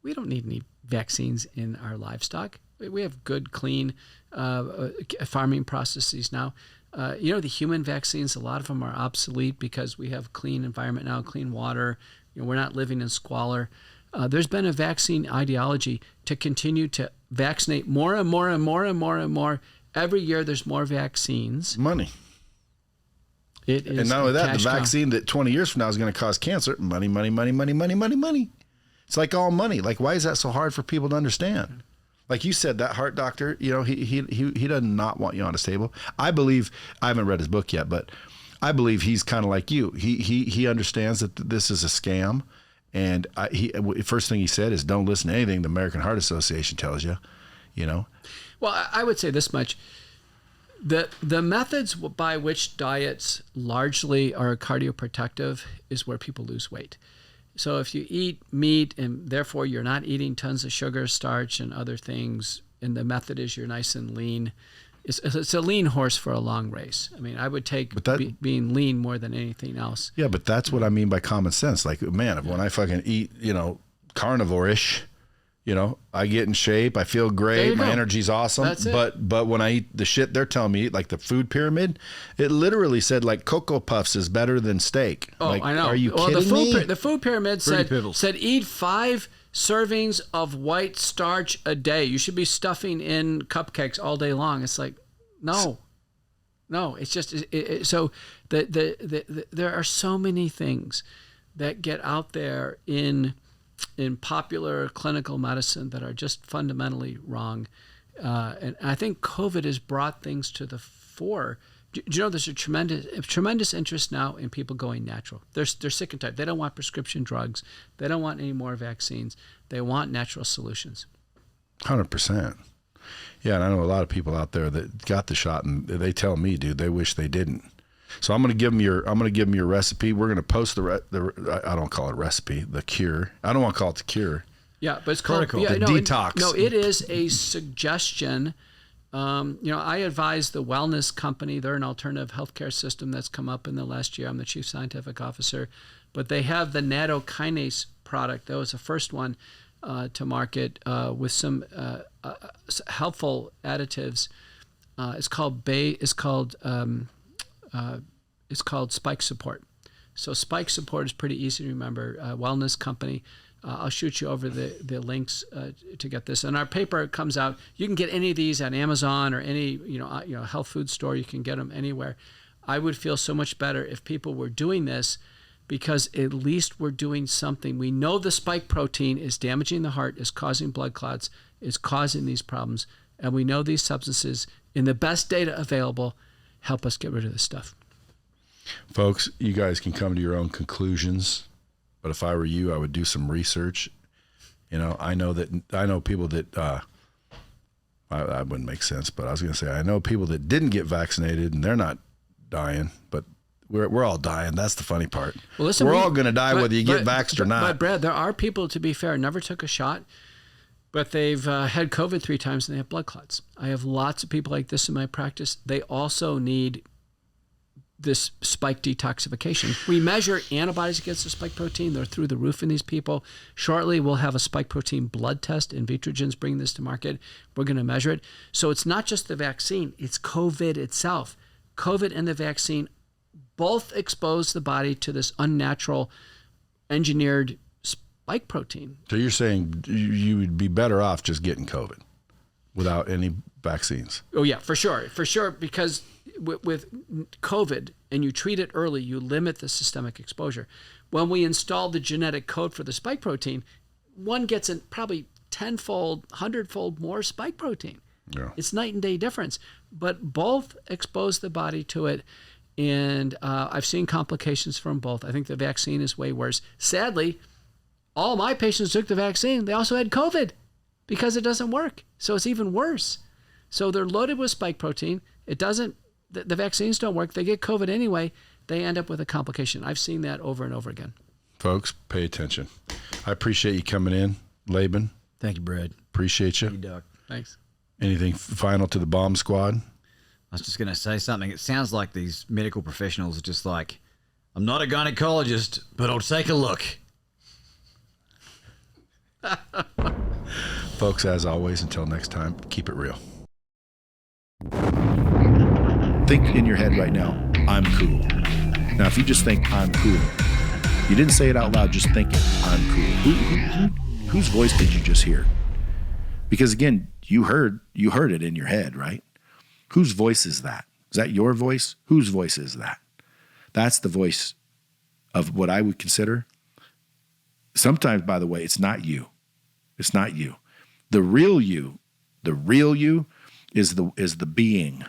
we don't need any vaccines in our livestock. We have good, clean farming processes now. The human vaccines, a lot of them are obsolete because we have clean environment now, clean water. We're not living in squalor. There's been a vaccine ideology to continue to vaccinate more and more and more and more and more. Every year there's more vaccines. Money. It is, and not only that, the vaccine that 20 years from now is going to cause cancer. Money, money, money, money, money, money, money. It's like all money. Like, why is that so hard for people to understand? Like you said, that heart doctor, he does not want you on his table. I believe, I haven't read his book yet, but I believe he's kind of like you. He understands that this is a scam. And first thing he said is, don't listen to anything the American Heart Association tells you, you know? Well, I would say this much. The methods by which diets largely are cardioprotective is where people lose weight. So if you eat meat and therefore you're not eating tons of sugar, starch, and other things, and the method is you're nice and lean, it's a lean horse for a long race. I mean, I would take being lean more than anything else. Yeah, but that's what I mean by common sense. Like, man, when I fucking eat, carnivore-ish, I get in shape, I feel great, my energy's awesome. That's it. But when I eat the shit they're telling me, like the food pyramid, it literally said like Cocoa Puffs is better than steak. Oh, like, I know. Are you kidding me? The food pyramid said eat 5 servings of white starch a day. You should be stuffing in cupcakes all day long. It's like, no, it's just so there are so many things that get out there in popular clinical medicine that are just fundamentally wrong. And I think COVID has brought things to the fore. Do you know there's a tremendous interest now in people going natural? They're sick and tired. They don't want prescription drugs. They don't want any more vaccines. They want natural solutions. 100%. Yeah, and I know a lot of people out there that got the shot, and they tell me, dude, they wish they didn't. So I'm going to give them your recipe. We're going to post I don't call it recipe, the cure. I don't want to call it the cure. Yeah, but it's called detox. No, it is a suggestion. I advise the Wellness Company. They're an alternative healthcare system that's come up in the last year. I'm the chief scientific officer, but they have the nattokinase product. That was the first one to market with some helpful additives. It's called Spike Support. So Spike Support is pretty easy to remember. Wellness Company. I'll shoot you over the links to get this. And our paper comes out. You can get any of these at Amazon or any health food store. You can get them anywhere. I would feel so much better if people were doing this, because at least we're doing something. We know the spike protein is damaging the heart, is causing blood clots, is causing these problems, and we know these substances, in the best data available, help us get rid of this stuff. Folks, you guys can come to your own conclusions, but if I were you, I would do some research. I know people that I wouldn't make sense, but I was going to say I know people that didn't get vaccinated and they're not dying, but we're all dying. That's the funny part. Well, listen, we're all going to die whether you get vaxxed or not. But Brad, there are people, to be fair, never took a shot, but they've had COVID 3 times and they have blood clots. I have lots of people like this in my practice. They also need this spike detoxification. We measure antibodies against the spike protein. They're through the roof in these people. Shortly, we'll have a spike protein blood test. Invitrogen's bringing this to market. We're going to measure it. So it's not just the vaccine. It's COVID itself. COVID and the vaccine both expose the body to this unnatural engineered spike protein. So you're saying you would be better off just getting COVID without any vaccines? Oh, yeah, for sure, because with COVID, and you treat it early, you limit the systemic exposure. When we install the genetic code for the spike protein, one gets probably 10-fold, 100-fold more spike protein. Yeah. It's night and day difference. But both expose the body to it, and I've seen complications from both. I think the vaccine is way worse. Sadly, all my patients took the vaccine. They also had COVID because it doesn't work. So it's even worse. So they're loaded with spike protein. It doesn't. The vaccines don't work. They get COVID anyway. They end up with a complication. I've seen that over and over again. Folks, pay attention. I appreciate you coming in, Laban. Thank you, Brad. Appreciate you. Thank you, Doc. Thanks. Anything final to the bomb squad? I was just going to say something. It sounds like these medical professionals are just like, I'm not a gynecologist, but I'll take a look. Folks, as always, until next time, keep it real. Think in your head right now, I'm cool. Now, if you just think I'm cool, you didn't say it out loud, just think it, I'm cool. Whose voice did you just hear? Because again, you heard it in your head, right? Whose voice is that? Is that your voice? Whose voice is that? That's the voice of what I would consider. Sometimes, by the way, it's not you. It's not you. The real you is the being